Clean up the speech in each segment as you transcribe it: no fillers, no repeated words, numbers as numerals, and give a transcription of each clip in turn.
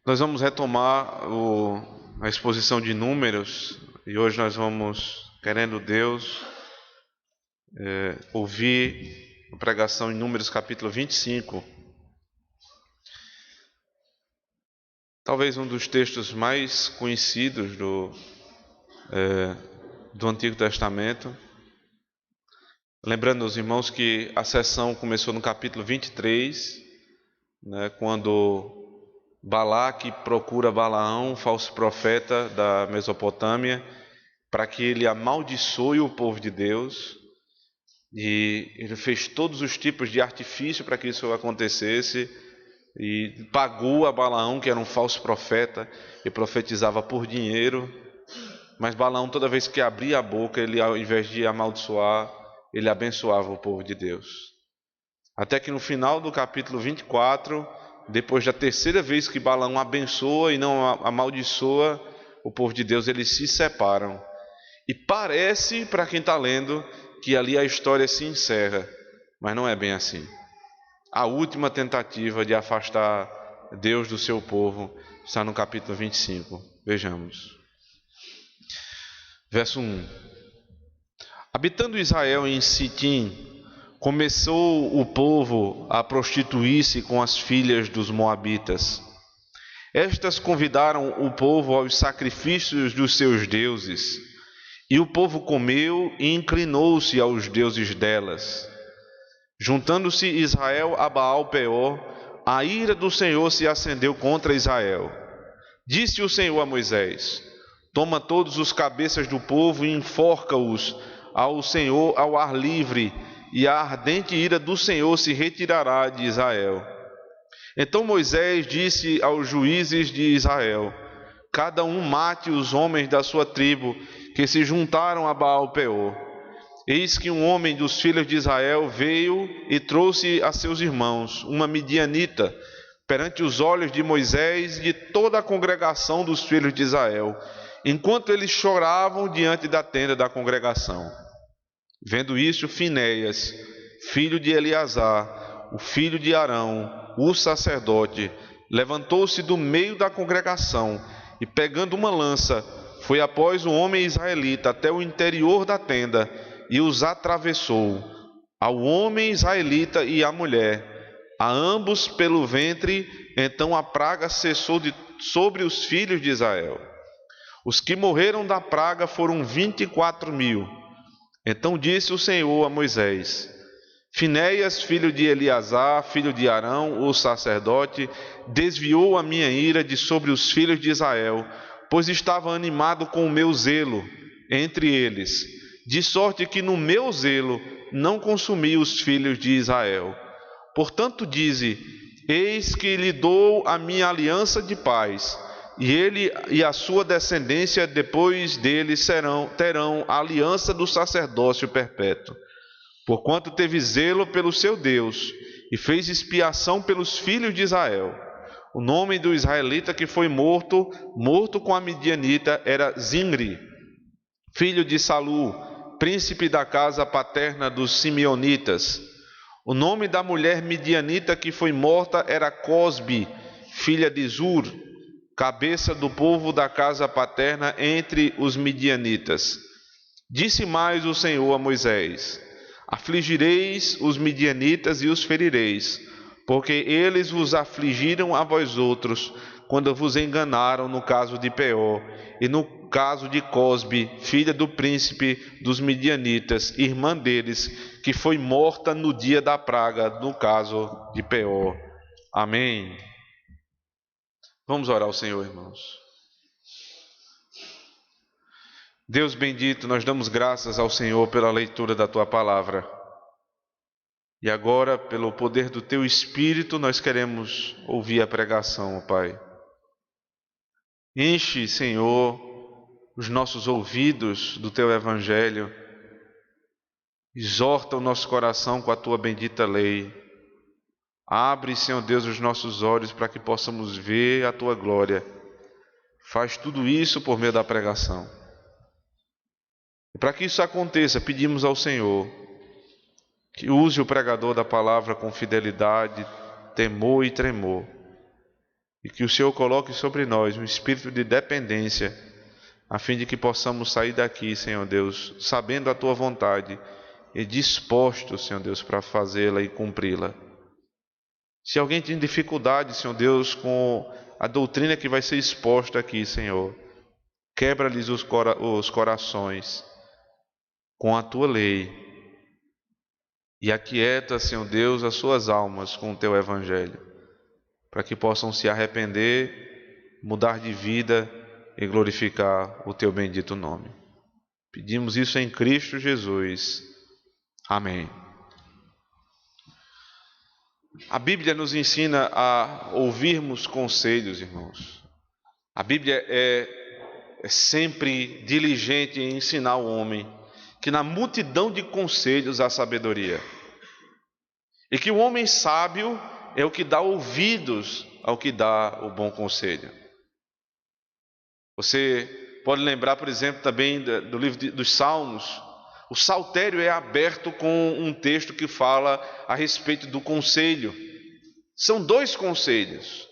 Nós vamos retomar a exposição de Números e hoje nós vamos, querendo Deus, ouvir a pregação em Números capítulo 25. Talvez um dos textos mais conhecidos do Antigo Testamento. Lembrando aos irmãos que a sessão começou no capítulo 23, quando Balaque procura Balaão, falso profeta da Mesopotâmia, para que ele amaldiçoe o povo de Deus. E ele fez todos os tipos de artifício para que isso acontecesse e pagou a Balaão, que era um falso profeta e profetizava por dinheiro. Mas Balaão, toda vez que abria a boca, ele, ao invés de amaldiçoar, ele abençoava o povo de Deus. Até que no final do capítulo 24, depois da terceira vez que Balaão abençoa e não amaldiçoa o povo de Deus, eles se separam. E parece, para quem está lendo, que ali a história se encerra, mas não é bem assim. A última tentativa de afastar Deus do seu povo está no capítulo 25. Vejamos. Verso 1. Habitando Israel em Sitim, começou o povo a prostituir-se com as filhas dos moabitas. Estas convidaram o povo aos sacrifícios dos seus deuses, e o povo comeu e inclinou-se aos deuses delas. Juntando-se Israel a Baal-peor, a ira do Senhor se acendeu contra Israel. Disse o Senhor a Moisés: toma todos os cabeças do povo e enforca-os ao Senhor ao ar livre, e a ardente ira do Senhor se retirará de Israel. Então Moisés disse aos juízes de Israel: cada um mate os homens da sua tribo que se juntaram a Baal-peor. Eis que um homem dos filhos de Israel veio e trouxe a seus irmãos uma midianita perante os olhos de Moisés e de toda a congregação dos filhos de Israel, enquanto eles choravam diante da tenda da congregação. Vendo isso, Finéias, filho de Eleazar, o filho de Arão, o sacerdote, levantou-se do meio da congregação e, pegando uma lança, foi após o homem israelita até o interior da tenda e os atravessou, ao homem israelita e à mulher, a ambos pelo ventre. Então a praga cessou sobre os filhos de Israel. Os que morreram da praga foram 24.000. Então disse o Senhor a Moisés: Finéias, filho de Eleazar, filho de Arão, o sacerdote, desviou a minha ira de sobre os filhos de Israel, pois estava animado com o meu zelo entre eles, de sorte que no meu zelo não consumi os filhos de Israel. Portanto dize: eis que lhe dou a minha aliança de paz, e ele e a sua descendência depois dele terão a aliança do sacerdócio perpétuo. Porquanto teve zelo pelo seu Deus, e fez expiação pelos filhos de Israel. O nome do israelita que foi morto com a midianita, era Zimri, filho de Salu, príncipe da casa paterna dos simeonitas. O nome da mulher midianita que foi morta era Cosbi, filha de Zur, cabeça do povo da casa paterna entre os midianitas. Disse mais o Senhor a Moisés: afligireis os midianitas e os ferireis, porque eles vos afligiram a vós outros, quando vos enganaram no caso de Peor, e no caso de Cosbi, filha do príncipe dos midianitas, irmã deles, que foi morta no dia da praga, no caso de Peor. Amém. Vamos orar ao Senhor, irmãos. Deus bendito, nós damos graças ao Senhor pela leitura da Tua palavra. E agora, pelo poder do Teu Espírito, nós queremos ouvir a pregação, ó Pai. Enche, Senhor, os nossos ouvidos do Teu Evangelho. Exorta o nosso coração com a Tua bendita lei. Abre, Senhor Deus, os nossos olhos para que possamos ver a Tua glória. Faz tudo isso por meio da pregação. E para que isso aconteça, pedimos ao Senhor que use o pregador da palavra com fidelidade, temor e tremor. e que o Senhor coloque sobre nós um espírito de dependência, a fim de que possamos sair daqui, Senhor Deus, sabendo a Tua vontade e dispostos, Senhor Deus, para fazê-la e cumpri-la. Se alguém tem dificuldade, Senhor Deus, com a doutrina que vai ser exposta aqui, Senhor, quebra-lhes os corações com a Tua lei e aquieta, Senhor Deus, as suas almas com o Teu Evangelho, para que possam se arrepender, mudar de vida e glorificar o Teu bendito nome. Pedimos isso em Cristo Jesus. Amém. A Bíblia nos ensina a ouvirmos conselhos, irmãos. A Bíblia é sempre diligente em ensinar o homem que na multidão de conselhos há sabedoria. E que o homem sábio é o que dá ouvidos ao que dá o bom conselho. Você pode lembrar, por exemplo, também do livro dos Salmos. O saltério é aberto com um texto que fala a respeito do conselho. São dois conselhos.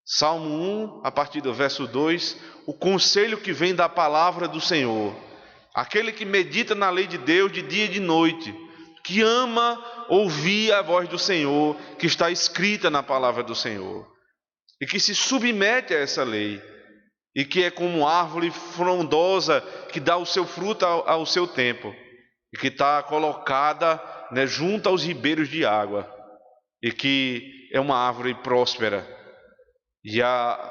Salmo 1, a partir do verso 2, o conselho que vem da palavra do Senhor. Aquele que medita na lei de Deus de dia e de noite, que ama ouvir a voz do Senhor, que está escrita na palavra do Senhor, e que se submete a essa lei, e que é como árvore frondosa que dá o seu fruto ao seu tempo, e que está colocada, junto aos ribeiros de água, e que é uma árvore próspera. E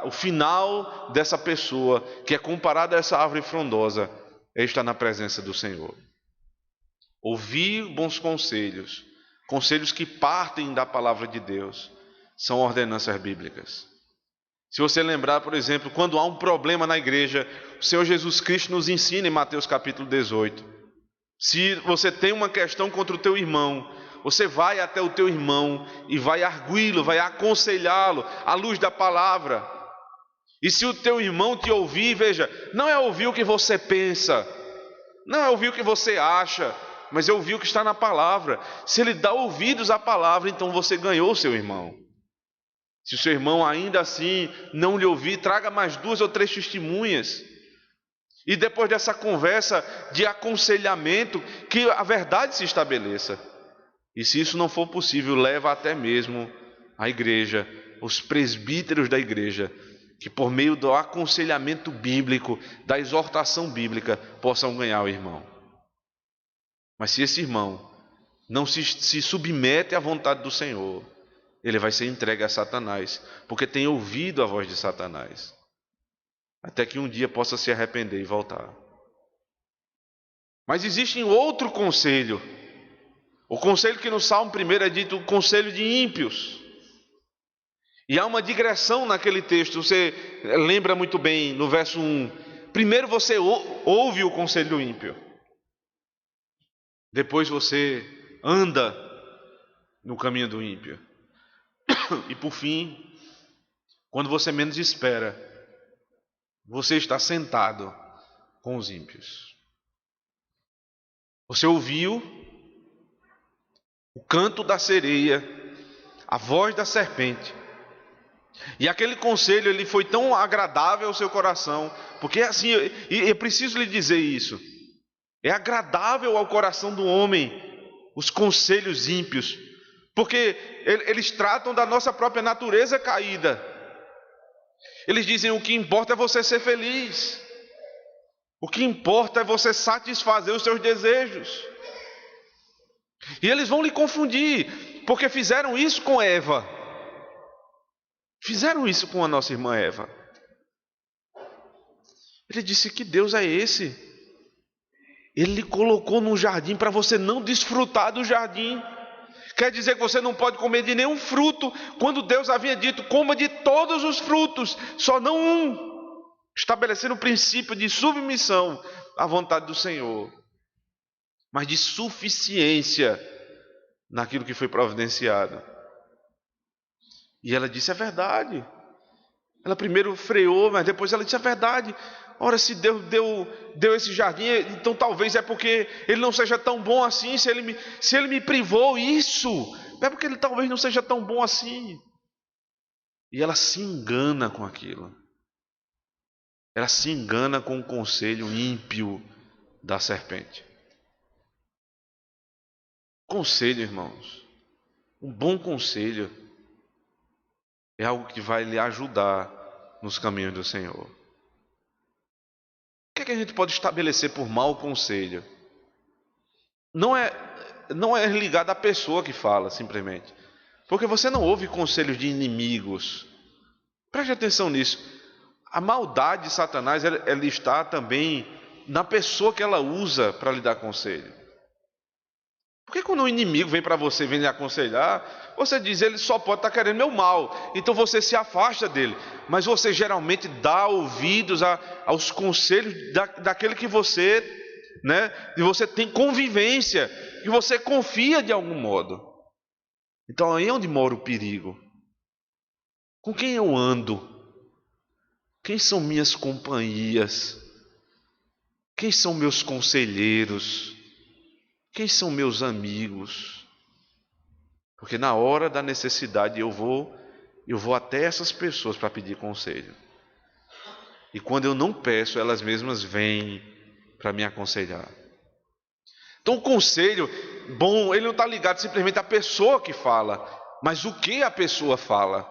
o final dessa pessoa, que é comparada a essa árvore frondosa, é estar na presença do Senhor. Ouvir bons conselhos, conselhos que partem da palavra de Deus, são ordenanças bíblicas. Se você lembrar, por exemplo, quando há um problema na igreja, o Senhor Jesus Cristo nos ensina em Mateus capítulo 18. Se você tem uma questão contra o teu irmão, você vai até o teu irmão e vai arguí-lo, vai aconselhá-lo à luz da palavra. E se o teu irmão te ouvir, veja, não é ouvir o que você pensa, não é ouvir o que você acha, mas é ouvir o que está na palavra. Se ele dá ouvidos à palavra, então você ganhou o seu irmão. Se o seu irmão ainda assim não lhe ouvir, traga mais 2 ou 3 testemunhas. E depois dessa conversa de aconselhamento, que a verdade se estabeleça. E se isso não for possível, leva até mesmo a igreja, os presbíteros da igreja, que por meio do aconselhamento bíblico, da exortação bíblica, possam ganhar o irmão. Mas se esse irmão não se submete à vontade do Senhor, ele vai ser entregue a Satanás, porque tem ouvido a voz de Satanás, até que um dia possa se arrepender e voltar. Mas existe outro conselho, o conselho que no Salmo 1 é dito o conselho de ímpios. E há uma digressão naquele texto, você lembra muito bem no verso 1. Primeiro você ouve o conselho do ímpio, depois você anda no caminho do ímpio. E por fim, quando você menos espera, você está sentado com os ímpios. Você ouviu o canto da sereia, a voz da serpente. E aquele conselho ele foi tão agradável ao seu coração, porque assim, e é preciso lhe dizer isso. É agradável ao coração do homem os conselhos ímpios, porque eles tratam da nossa própria natureza caída. Eles dizem: o que importa é você ser feliz, o que importa é você satisfazer os seus desejos. E eles vão lhe confundir, porque fizeram isso com Eva, fizeram isso com a nossa irmã Eva. Ele disse: que Deus é esse? Ele lhe colocou num jardim para você não desfrutar do jardim. Quer dizer que você não pode comer de nenhum fruto, quando Deus havia dito: coma de todos os frutos, só não um, estabelecendo o princípio de submissão à vontade do Senhor, mas de suficiência naquilo que foi providenciado. E ela disse: é verdade. Ela primeiro freou, mas depois ela disse: é verdade. Ora, se Deus deu esse jardim, então talvez é porque ele não seja tão bom assim. Se ele me privou isso, é porque ele talvez não seja tão bom assim. E ela se engana com aquilo. Ela se engana com o conselho ímpio da serpente. Conselho, irmãos. Um bom conselho é algo que vai lhe ajudar nos caminhos do Senhor. O que é que a gente pode estabelecer por mau conselho? Não é ligado à pessoa que fala, simplesmente. Porque você não ouve conselhos de inimigos. Preste atenção nisso. A maldade de Satanás, ela está também na pessoa que ela usa para lhe dar conselho. Porque quando um inimigo vem para você, vem lhe aconselhar, você diz, ele só pode estar querendo meu mal. Então você se afasta dele. Mas você geralmente dá ouvidos aos conselhos daquele que você, e você tem convivência, que você confia de algum modo. Então aí é onde mora o perigo. Com quem eu ando? Quem são minhas companhias? Quem são meus conselheiros? Quem são meus amigos? Porque na hora da necessidade eu vou até essas pessoas para pedir conselho. E quando eu não peço, elas mesmas vêm para me aconselhar. Então o conselho bom, ele não está ligado simplesmente à pessoa que fala, mas o que a pessoa fala.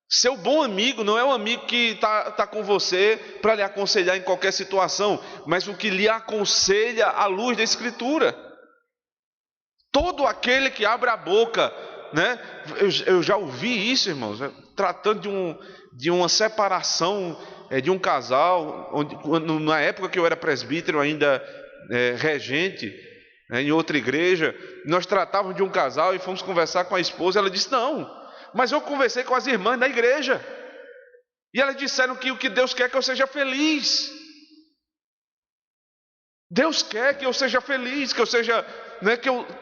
Seu bom amigo não é um amigo que está com você para lhe aconselhar em qualquer situação, mas o que lhe aconselha à luz da Escritura. Todo aquele que abre a boca, eu já ouvi isso, irmãos, tratando de uma separação de um casal, na época que eu era presbítero ainda regente, em outra igreja, nós tratávamos de um casal e fomos conversar com a esposa, ela disse, não, mas eu conversei com as irmãs da igreja, e elas disseram que o que Deus quer é que eu seja feliz. Deus quer que eu seja feliz, que eu seja,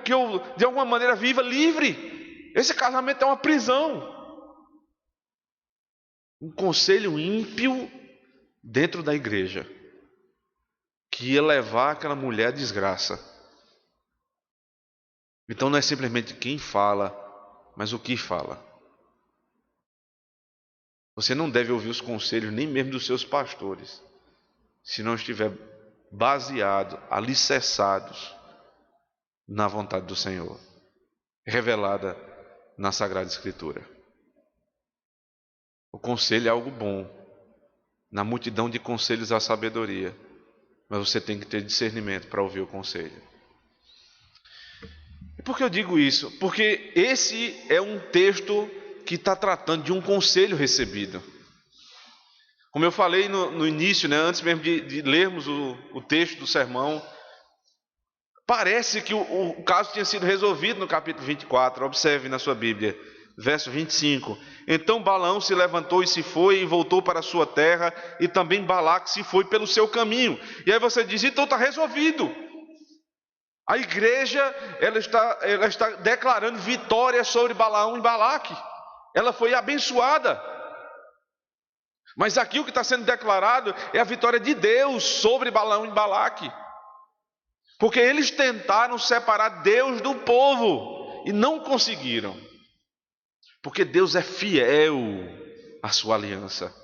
que eu de alguma maneira viva livre. Esse casamento é uma prisão. Um conselho ímpio dentro da igreja, que ia levar aquela mulher à desgraça. Então não é simplesmente quem fala, mas o que fala. Você não deve ouvir os conselhos nem mesmo dos seus pastores, se não estiver baseado, alicerçados na vontade do Senhor, revelada na Sagrada Escritura. O conselho é algo bom. Na multidão de conselhos há sabedoria, mas você tem que ter discernimento para ouvir o conselho. E por que eu digo isso? Porque esse é um texto que está tratando de um conselho recebido. Como eu falei no início, antes mesmo de lermos o texto do sermão, parece que o caso tinha sido resolvido no capítulo 24. Observe na sua Bíblia, verso 25. Então Balaão se levantou e se foi e voltou para a sua terra, e também Balaque se foi pelo seu caminho. E aí você diz, então está resolvido. A igreja ela está declarando vitória sobre Balaão e Balaque. Ela foi abençoada. Mas aqui o que está sendo declarado é a vitória de Deus sobre Balaão e Balaque. Porque eles tentaram separar Deus do povo e não conseguiram. Porque Deus é fiel à sua aliança.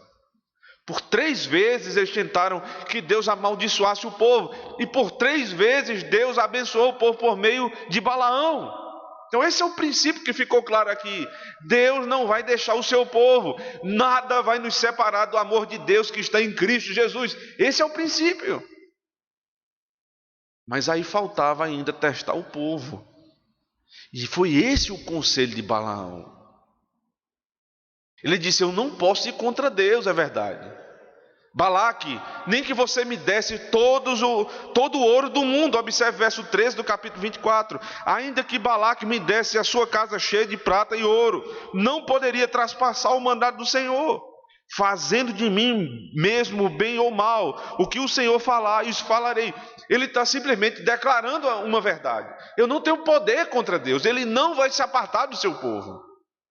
Por 3 vezes eles tentaram que Deus amaldiçoasse o povo. E por 3 vezes Deus abençoou o povo por meio de Balaão. Então esse é o princípio que ficou claro aqui. Deus não vai deixar o seu povo. Nada vai nos separar do amor de Deus que está em Cristo Jesus. Esse é o princípio. Mas aí faltava ainda testar o povo. E foi esse o conselho de Balaão. Ele disse, eu não posso ir contra Deus, é verdade. Balaque, nem que você me desse todo o ouro do mundo. Observe o verso 13 do capítulo 24. Ainda que Balaque me desse a sua casa cheia de prata e ouro, não poderia traspassar o mandado do Senhor, fazendo de mim mesmo bem ou mal. O que o Senhor falar, isso falarei. Ele está simplesmente declarando uma verdade. Eu não tenho poder contra Deus. Ele não vai se apartar do seu povo.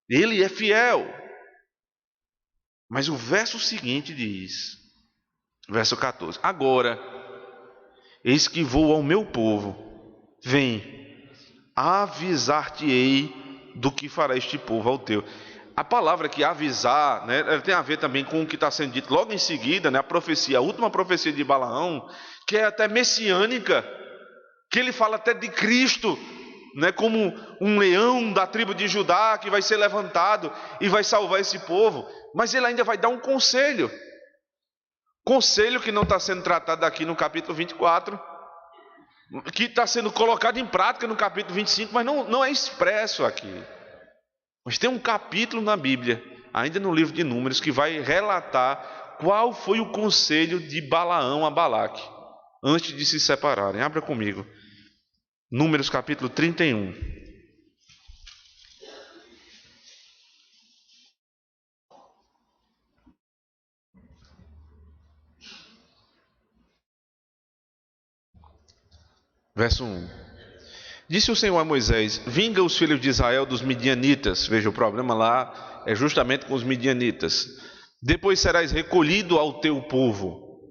Ele é fiel. Mas o verso seguinte diz, verso 14: agora, eis que vou ao meu povo, vem, avisar-te-ei do que fará este povo ao teu. a palavra que avisar, né, ela tem a ver também com o que está sendo dito logo em seguida, né, a profecia, a última profecia de Balaão, que é até messiânica, que ele fala até de Cristo, né, como um leão da tribo de Judá que vai ser levantado e vai salvar esse povo. Mas ele ainda vai dar um conselho que não está sendo tratado aqui no capítulo 24, que está sendo colocado em prática no capítulo 25, mas não é expresso aqui. Mas tem um capítulo na Bíblia, ainda no livro de Números, que vai relatar qual foi o conselho de Balaão a Balaque, antes de se separarem. Abra comigo. Números capítulo 31. Verso 1. Disse o Senhor a Moisés: vinga os filhos de Israel dos midianitas. Veja, o problema lá é justamente com os midianitas. Depois serás recolhido ao teu povo.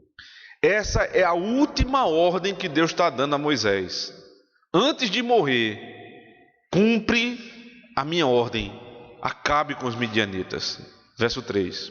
Essa é a última ordem que Deus está dando a Moisés. Antes de morrer, cumpre a minha ordem, acabe com os midianitas. Verso 3.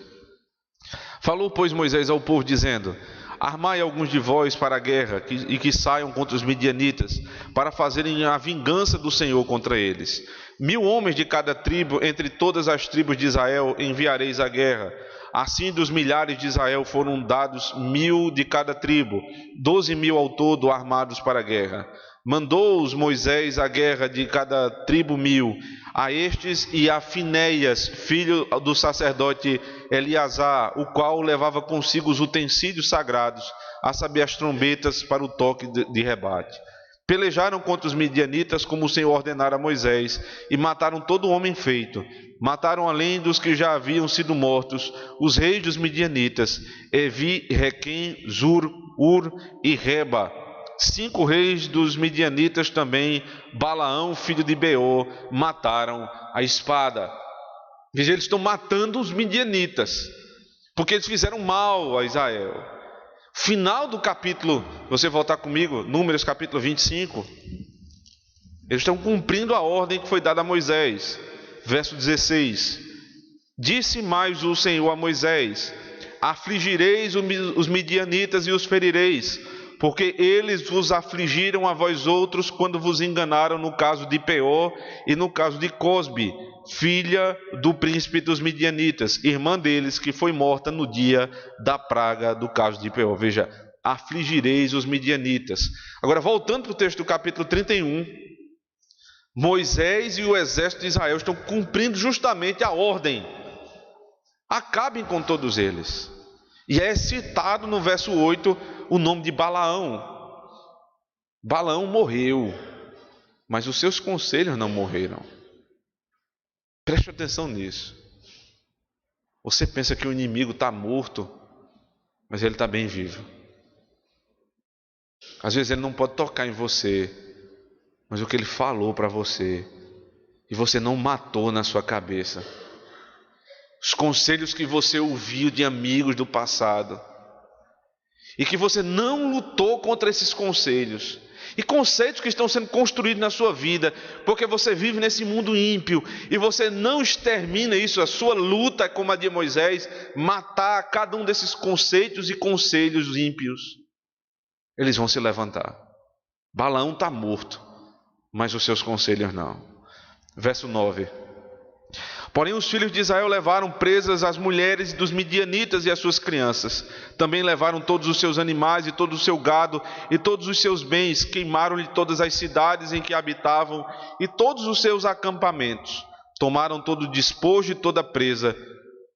Falou, pois, Moisés ao povo, dizendo: armai alguns de vós para a guerra, e que saiam contra os midianitas, para fazerem a vingança do Senhor contra eles. 1000 homens de cada tribo, entre todas as tribos de Israel, enviareis à guerra. Assim, dos milhares de Israel foram dados 1000 de cada tribo, 12.000 ao todo armados para a guerra. Mandou-os Moisés à guerra de cada tribo 1000, a estes e a Finéias, filho do sacerdote Eleazar, o qual levava consigo os utensílios sagrados, a saber, as trombetas para o toque de rebate. Pelejaram contra os midianitas como o Senhor ordenara a Moisés, e mataram todo homem feito. Mataram, além dos que já haviam sido mortos, os reis dos midianitas, Evi, Requem, Zur, Ur e Reba. 5 reis dos midianitas também, Balaão, filho de Beor, mataram a espada. Veja, eles estão matando os midianitas, porque eles fizeram mal a Israel. Final do capítulo, você voltar comigo, Números capítulo 25, eles estão cumprindo a ordem que foi dada a Moisés. Verso 16. Disse mais o Senhor a Moisés: afligireis os midianitas e os ferireis, porque eles vos afligiram a vós outros quando vos enganaram no caso de Peor e no caso de Cosbe, filha do príncipe dos midianitas, irmã deles, que foi morta no dia da praga do caso de Peor. Veja, afligireis os midianitas. Agora, voltando para o texto do capítulo 31, Moisés e o exército de Israel estão cumprindo justamente a ordem: acabem com todos eles. E é citado no verso 8 o nome de Balaão. Balaão morreu, mas os seus conselhos não morreram. Preste atenção nisso. Você pensa que o inimigo está morto, mas ele está bem vivo. Às vezes ele não pode tocar em você, mas o que ele falou para você, e você não matou na sua cabeça. Os conselhos que você ouviu de amigos do passado, e que você não lutou contra esses conselhos, e conceitos que estão sendo construídos na sua vida, porque você vive nesse mundo ímpio, e você não extermina isso. A sua luta é como a de Moisés, matar cada um desses conceitos e conselhos ímpios. Eles vão se levantar. Balaão está morto, mas os seus conselhos não. Verso 9. Porém, os filhos de Israel levaram presas as mulheres dos midianitas e as suas crianças. Também levaram todos os seus animais e todo o seu gado e todos os seus bens. Queimaram-lhe todas as cidades em que habitavam e todos os seus acampamentos. Tomaram todo o despojo e toda a presa,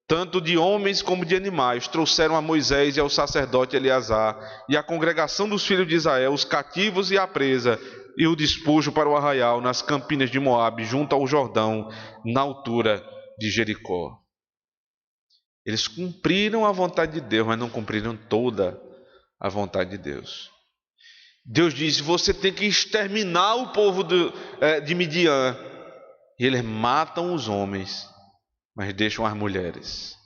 tanto de homens como de animais. Trouxeram a Moisés e ao sacerdote Eleazar e à congregação dos filhos de Israel os cativos e a presa, e o despojo para o arraial nas campinas de Moabe, junto ao Jordão, na altura de Jericó. Eles cumpriram a vontade de Deus, mas não cumpriram toda a vontade de Deus. Deus diz: você tem que exterminar o povo de Midian. E eles matam os homens, mas deixam as mulheres.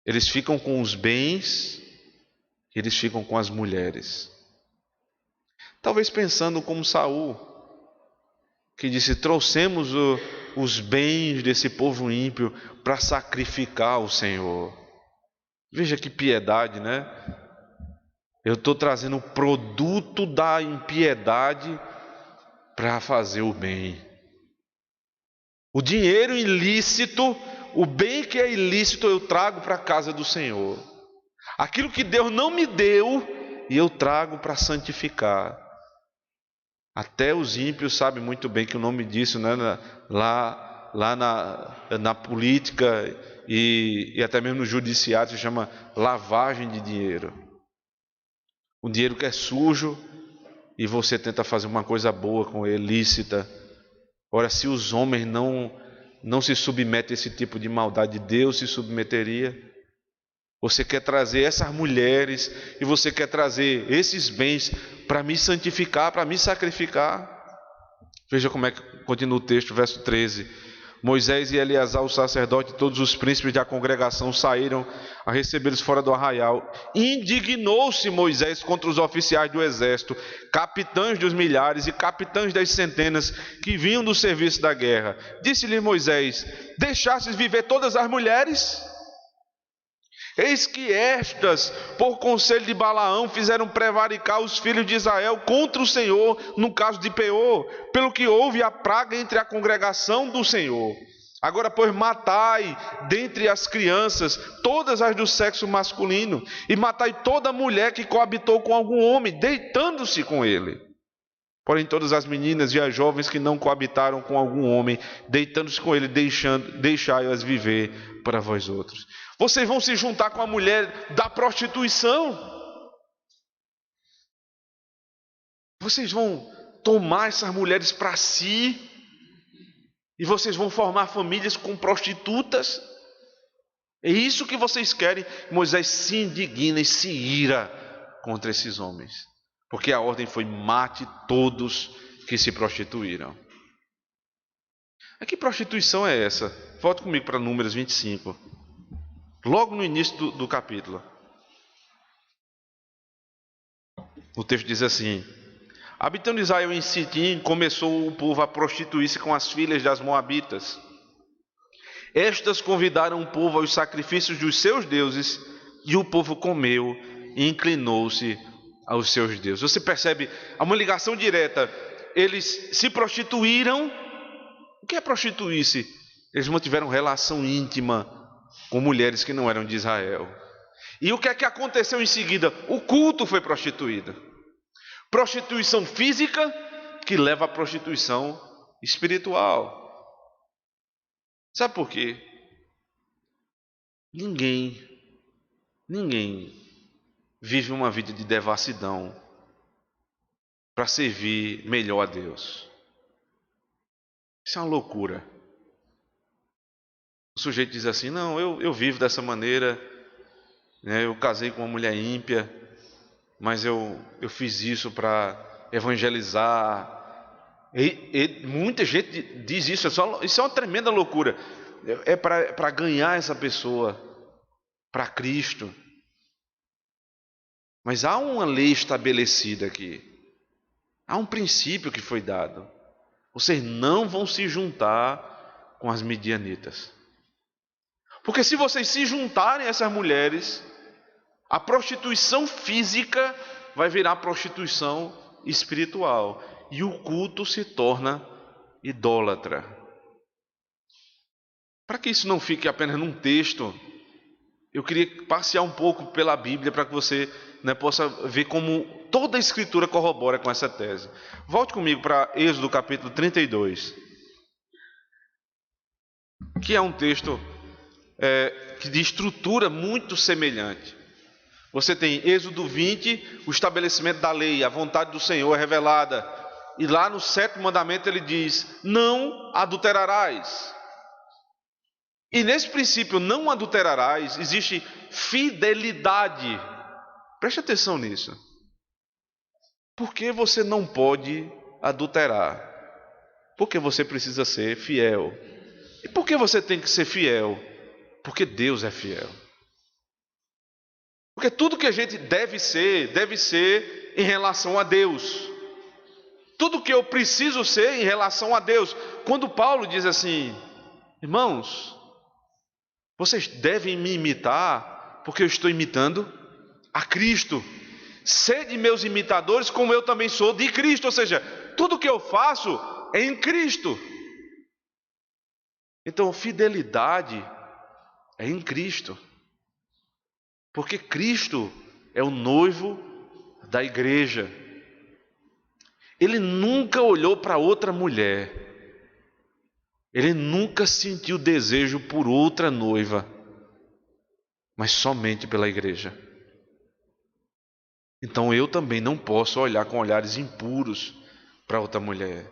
Eles ficam com os bens, eles ficam com as mulheres. Talvez pensando como Saul. que disse: trouxemos os bens desse povo ímpio para sacrificar ao Senhor. Veja que piedade, né? Eu estou trazendo o produto da impiedade para fazer o bem. O dinheiro ilícito, o bem que é ilícito, eu trago para a casa do Senhor. Aquilo que Deus não me deu, e eu trago para santificar. Até os ímpios sabem muito bem que o nome disso, né, lá na política e até mesmo no judiciário se chama lavagem de dinheiro. Um dinheiro que é sujo e você tenta fazer uma coisa boa com ele, lícita. Ora, se os homens não se submetem a esse tipo de maldade, Deus se submeteria. Você quer trazer essas mulheres e você quer trazer esses bens para me santificar, para me sacrificar. Veja como é que continua o texto, verso 13. Moisés e Eleazar, o sacerdote, e todos os príncipes da congregação saíram a recebê-los fora do arraial. Indignou-se Moisés contra os oficiais do exército, capitães dos milhares e capitães das centenas que vinham do serviço da guerra. Disse-lhe Moisés: deixastes viver todas as mulheres? Eis que estas, por conselho de Balaão, fizeram prevaricar os filhos de Israel contra o Senhor, no caso de Peor, pelo que houve a praga entre a congregação do Senhor. Agora, pois, matai dentre as crianças todas as do sexo masculino, e matai toda mulher que coabitou com algum homem, deitando-se com ele. Porém, todas as meninas e as jovens que não coabitaram com algum homem, deitando-se com ele, deixai-as viver para vós outros. Vocês vão se juntar com a mulher da prostituição? Vocês vão tomar essas mulheres para si? E vocês vão formar famílias com prostitutas? É isso que vocês querem? Moisés se indigna e se ira contra esses homens. Porque a ordem foi: mate todos que se prostituíram. A que prostituição é essa? Volta comigo para Números 25. Logo no início do capítulo. O texto diz assim: habitando Israel em Sitim, começou o povo a prostituir-se com as filhas das moabitas. Estas convidaram o povo aos sacrifícios dos seus deuses, e o povo comeu e inclinou-se aos seus deuses. Você percebe? Há uma ligação direta. Eles se prostituíram. O que é prostituir-se? Eles mantiveram relação íntima com mulheres que não eram de Israel. E o que é que aconteceu em seguida? O culto foi prostituído. Prostituição física que leva à prostituição espiritual. Sabe por quê? Ninguém vive uma vida de devassidão para servir melhor a Deus. Isso é uma loucura. O sujeito diz assim: não, eu vivo dessa maneira, né? Eu casei com uma mulher ímpia, mas eu fiz isso para evangelizar. E muita gente diz isso, isso é uma tremenda loucura. É para ganhar essa pessoa para Cristo. Mas há uma lei estabelecida aqui. Há um princípio que foi dado. Vocês não vão se juntar com as midianitas. Porque se vocês se juntarem a essas mulheres, a prostituição física vai virar prostituição espiritual. E o culto se torna idólatra. Para que isso não fique apenas num texto, eu queria passear um pouco pela Bíblia para que você, né, possa ver como toda a Escritura corrobora com essa tese. Volte comigo para Êxodo capítulo 32, que é um texto que de estrutura muito semelhante. Você tem Êxodo 20, o estabelecimento da lei, a vontade do Senhor é revelada. E lá no 7º mandamento ele diz: não adulterarás. E nesse princípio, não adulterarás, existe fidelidade. Preste atenção nisso. Por que você não pode adulterar? Porque você precisa ser fiel. E por que você tem que ser fiel? Porque Deus é fiel. Porque tudo que a gente deve ser em relação a Deus. tudo que eu preciso ser em relação a Deus. Quando Paulo diz assim: irmãos, vocês devem me imitar, porque eu estou imitando a Cristo. Sede meus imitadores, como eu também sou de Cristo. Ou seja, tudo que eu faço é em Cristo. Então, fidelidade é em Cristo, porque Cristo é o noivo da igreja. Ele nunca olhou para outra mulher, ele nunca sentiu desejo por outra noiva, mas somente pela igreja. Então eu também não posso olhar com olhares impuros para outra mulher.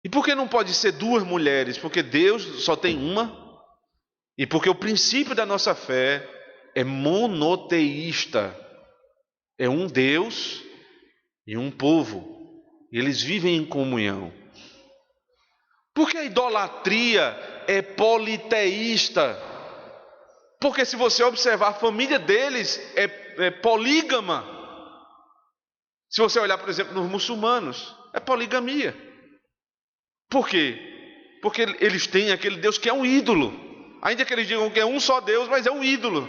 E por que não pode ser duas mulheres? Porque Deus só tem uma, e porque o princípio da nossa fé é monoteísta. É um Deus e um povo. E eles vivem em comunhão. Porque a idolatria é politeísta. Porque se você observar, a família deles é polígama. Se você olhar, por exemplo, nos muçulmanos, é poligamia. Por quê? Porque eles têm aquele Deus que é um ídolo. Ainda que eles digam que é um só Deus, mas é um ídolo.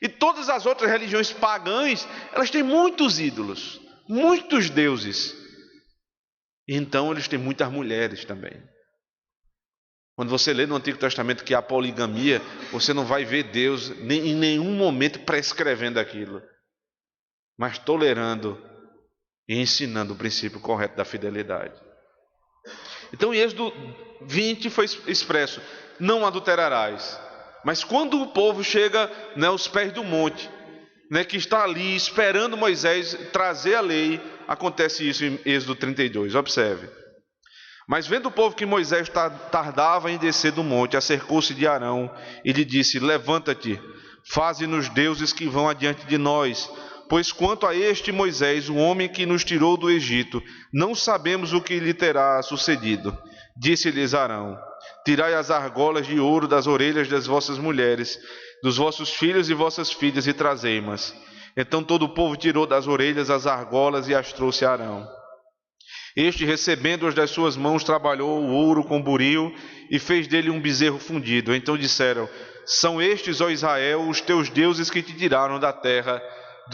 E todas as outras religiões pagãs, elas têm muitos ídolos, muitos deuses. E então eles têm muitas mulheres também. Quando você lê no Antigo Testamento que há poligamia, você não vai ver Deus em nenhum momento prescrevendo aquilo, mas tolerando e ensinando o princípio correto da fidelidade. Então em Êxodo 20 foi expresso: não adulterarás. Mas quando o povo chega aos pés do monte, que está ali esperando Moisés trazer a lei, acontece isso em Êxodo 32, observe. Mas vendo o povo que Moisés tardava em descer do monte, acercou-se de Arão e lhe disse: levanta-te, faze-nos deuses que vão adiante de nós, pois quanto a este Moisés, o homem que nos tirou do Egito, não sabemos o que lhe terá sucedido. Disse-lhes Arão: tirai as argolas de ouro das orelhas das vossas mulheres, dos vossos filhos e vossas filhas, e trazei-mas. Então todo o povo tirou das orelhas as argolas e as trouxe a Arão. Este, recebendo-as das suas mãos, trabalhou o ouro com buril e fez dele um bezerro fundido. Então disseram: são estes, ó Israel, os teus deuses que te tiraram da terra.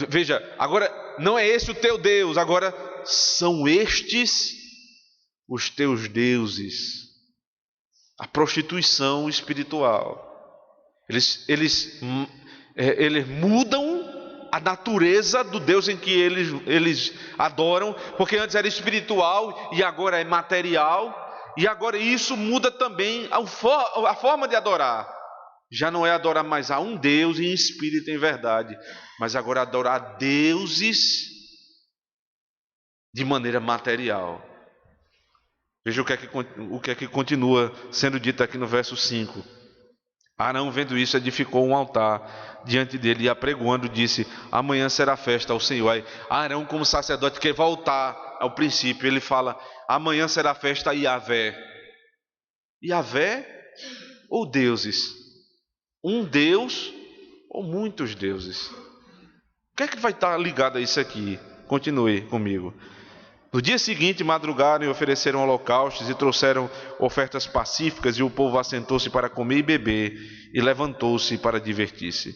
Veja, agora não é esse o teu Deus, agora são estes os teus deuses. A prostituição espiritual. Eles mudam a natureza do Deus em que eles adoram, porque antes era espiritual e agora é material, e agora isso muda também a forma de adorar. Já não é adorar mais a um Deus em espírito e em verdade, mas agora adorar deuses de maneira material. Veja o que é que continua sendo dito aqui no verso 5. Arão, vendo isso, edificou um altar diante dele e, apregoando, disse: amanhã será festa ao Senhor. Aí, Arão, como sacerdote, quer voltar ao princípio. Ele fala: amanhã será festa a Yahvé. Yahvé ou deuses? Um Deus ou muitos deuses? O que é que vai estar ligado a isso aqui? Continue comigo. No dia seguinte, madrugaram e ofereceram holocaustos e trouxeram ofertas pacíficas, e o povo assentou-se para comer e beber, e levantou-se para divertir-se.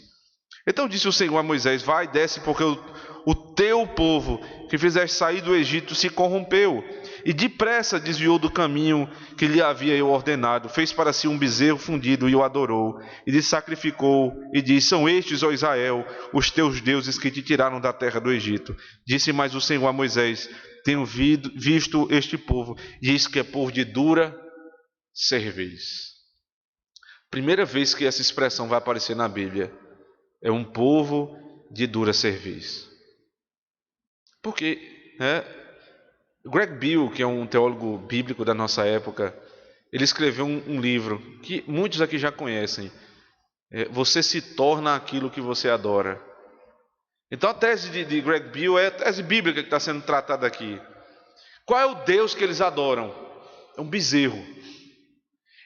Então disse o Senhor a Moisés: vai, desce, porque o teu povo que fizeste sair do Egito se corrompeu, e depressa desviou do caminho que lhe havia eu ordenado. Fez para si um bezerro fundido e o adorou, e lhe sacrificou, e disse: são estes, ó Israel, os teus deuses que te tiraram da terra do Egito. Disse mais o Senhor a Moisés: tenho visto este povo, e eis que é povo de dura cerviz. Primeira vez que essa expressão vai aparecer na Bíblia, é um povo de dura cerviz. Porque Greg Beale, que é um teólogo bíblico da nossa época, ele escreveu um livro que muitos aqui já conhecem. Você se torna aquilo que você adora. Então a tese de Greg Beale é a tese bíblica que está sendo tratada aqui. Qual é o Deus que eles adoram? É um bezerro.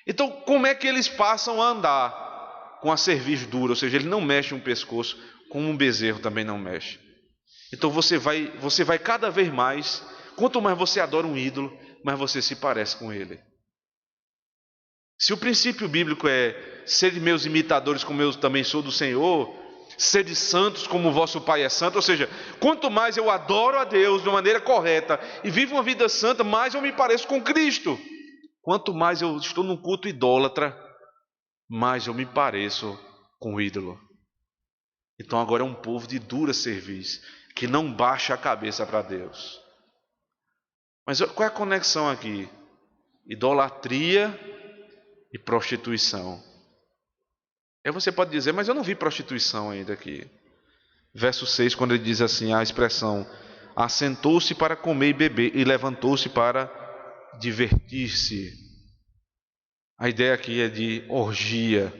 Então como é que eles passam a andar com a cerviz dura? Ou seja, ele não mexe o pescoço, como um bezerro também não mexe. Então você vai cada vez mais, quanto mais você adora um ídolo, mais você se parece com ele. Se o princípio bíblico é ser meus imitadores como eu também sou do Senhor, sede santos como o vosso Pai é santo, ou seja, quanto mais eu adoro a Deus de maneira correta e vivo uma vida santa, mais eu me pareço com Cristo. Quanto mais eu estou num culto idólatra, mais eu me pareço com o ídolo. Então agora é um povo de dura cerviz, que não baixa a cabeça para Deus. Mas qual é a conexão aqui? Idolatria e prostituição. Aí você pode dizer, mas eu não vi prostituição ainda aqui. Verso 6, quando ele diz assim, a expressão, assentou-se para comer e beber e levantou-se para divertir-se. A ideia aqui é de orgia,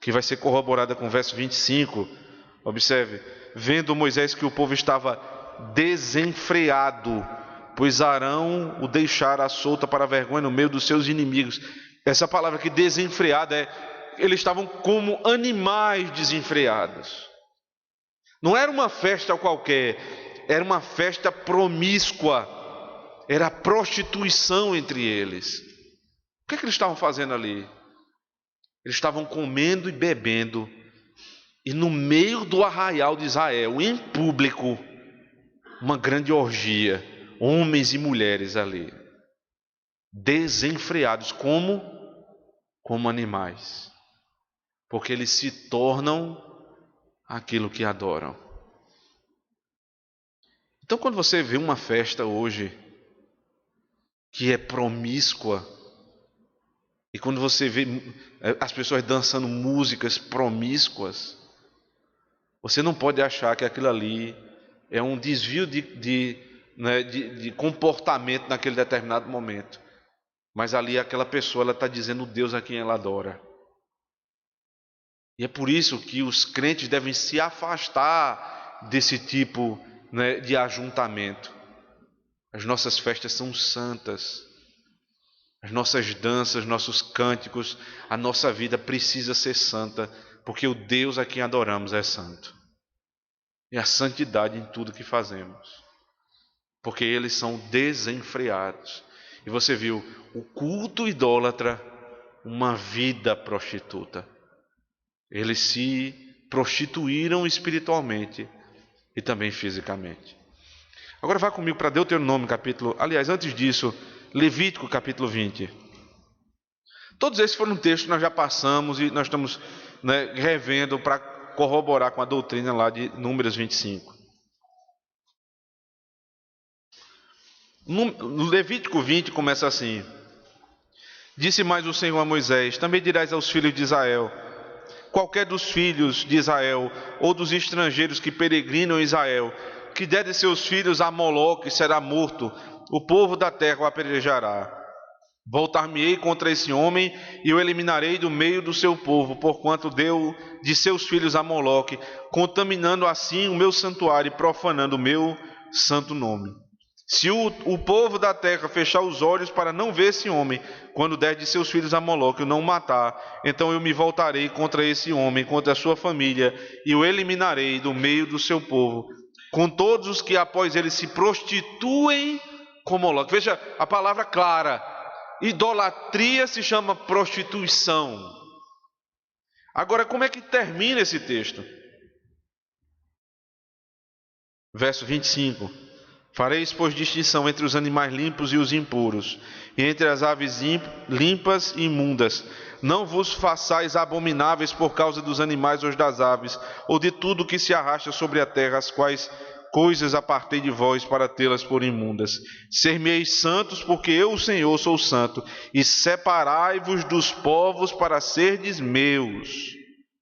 que vai ser corroborada com o verso 25. Observe, vendo Moisés que o povo estava desenfreado, pois Arão o deixara solta para a vergonha no meio dos seus inimigos. Essa palavra aqui, desenfreado, eles estavam como animais desenfreados. Não era uma festa qualquer, era uma festa promíscua, era prostituição entre eles. O que eles estavam fazendo ali? Eles estavam comendo e bebendo, e no meio do arraial de Israel, em público, uma grande orgia, homens e mulheres ali, desenfreados como animais, porque eles se tornam aquilo que adoram. Então, quando você vê uma festa hoje que é promíscua, e quando você vê as pessoas dançando músicas promíscuas, você não pode achar que aquilo ali é um desvio de comportamento naquele determinado momento. Mas ali aquela pessoa, ela está dizendo o Deus a quem ela adora. E é por isso que os crentes devem se afastar desse tipo de ajuntamento. As nossas festas são santas. As nossas danças, nossos cânticos, a nossa vida precisa ser santa, porque o Deus a quem adoramos é santo. E a santidade em tudo que fazemos. Porque eles são desenfreados. E você viu, o culto idólatra, uma vida prostituta. Eles se prostituíram espiritualmente e também fisicamente. Agora vá comigo para Deuteronômio capítulo... Aliás, antes disso, Levítico capítulo 20. Todos esses foram textos que nós já passamos e nós estamos revendo para corroborar com a doutrina lá de Números 25. No Levítico 20 começa assim: disse mais o Senhor a Moisés: também dirás aos filhos de Israel: qualquer dos filhos de Israel ou dos estrangeiros que peregrinam em Israel, que der de seus filhos a Moloque, será morto, o povo da terra o apedrejará. Voltar-me-ei contra esse homem e o eliminarei do meio do seu povo, porquanto deu de seus filhos a Moloque, contaminando assim o meu santuário e profanando o meu santo nome. Se o povo da terra fechar os olhos para não ver esse homem, quando der de seus filhos a Moloque e o não matar, então eu me voltarei contra esse homem, contra a sua família, e o eliminarei do meio do seu povo, com todos os que após ele se prostituem com Moloque. Veja a palavra clara: idolatria se chama prostituição. Agora, como é que termina esse texto? Verso 25. Fareis, pois, distinção entre os animais limpos e os impuros, e entre as aves limpas e imundas. Não vos façais abomináveis por causa dos animais ou das aves, ou de tudo que se arrasta sobre a terra, as quais coisas apartei de vós para tê-las por imundas. Ser-me-eis santos, porque eu, o Senhor, sou santo, e separai-vos dos povos para serdes meus.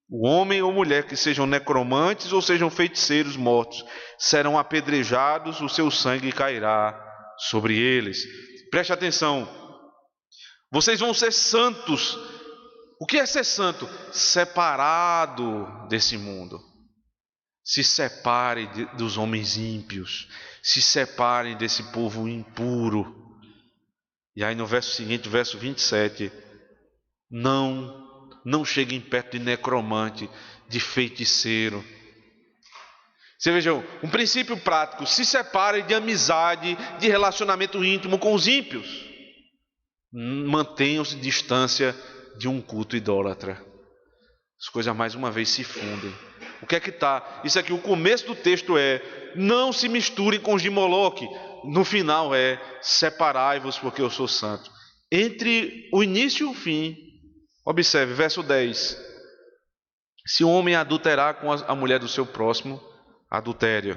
O homem ou mulher que sejam necromantes ou sejam feiticeiros mortos serão apedrejados, o seu sangue cairá sobre eles. Preste atenção, vocês vão ser santos. O que é ser santo? Separado desse mundo. Se separem dos homens ímpios, se separem desse povo impuro. E aí no verso seguinte, verso 27, não cheguem perto de necromante, de feiticeiro. Você veja, um princípio prático: se separe de amizade, de relacionamento íntimo com os ímpios. Mantenham-se distância de um culto idólatra. As coisas mais uma vez se fundem. O que é que está? Isso aqui, o começo do texto é: não se misturem com os de Moloque. No final é: separai-vos porque eu sou santo. Entre o início e o fim, observe, verso 10. Se o homem adulterar com a mulher do seu próximo, adultério.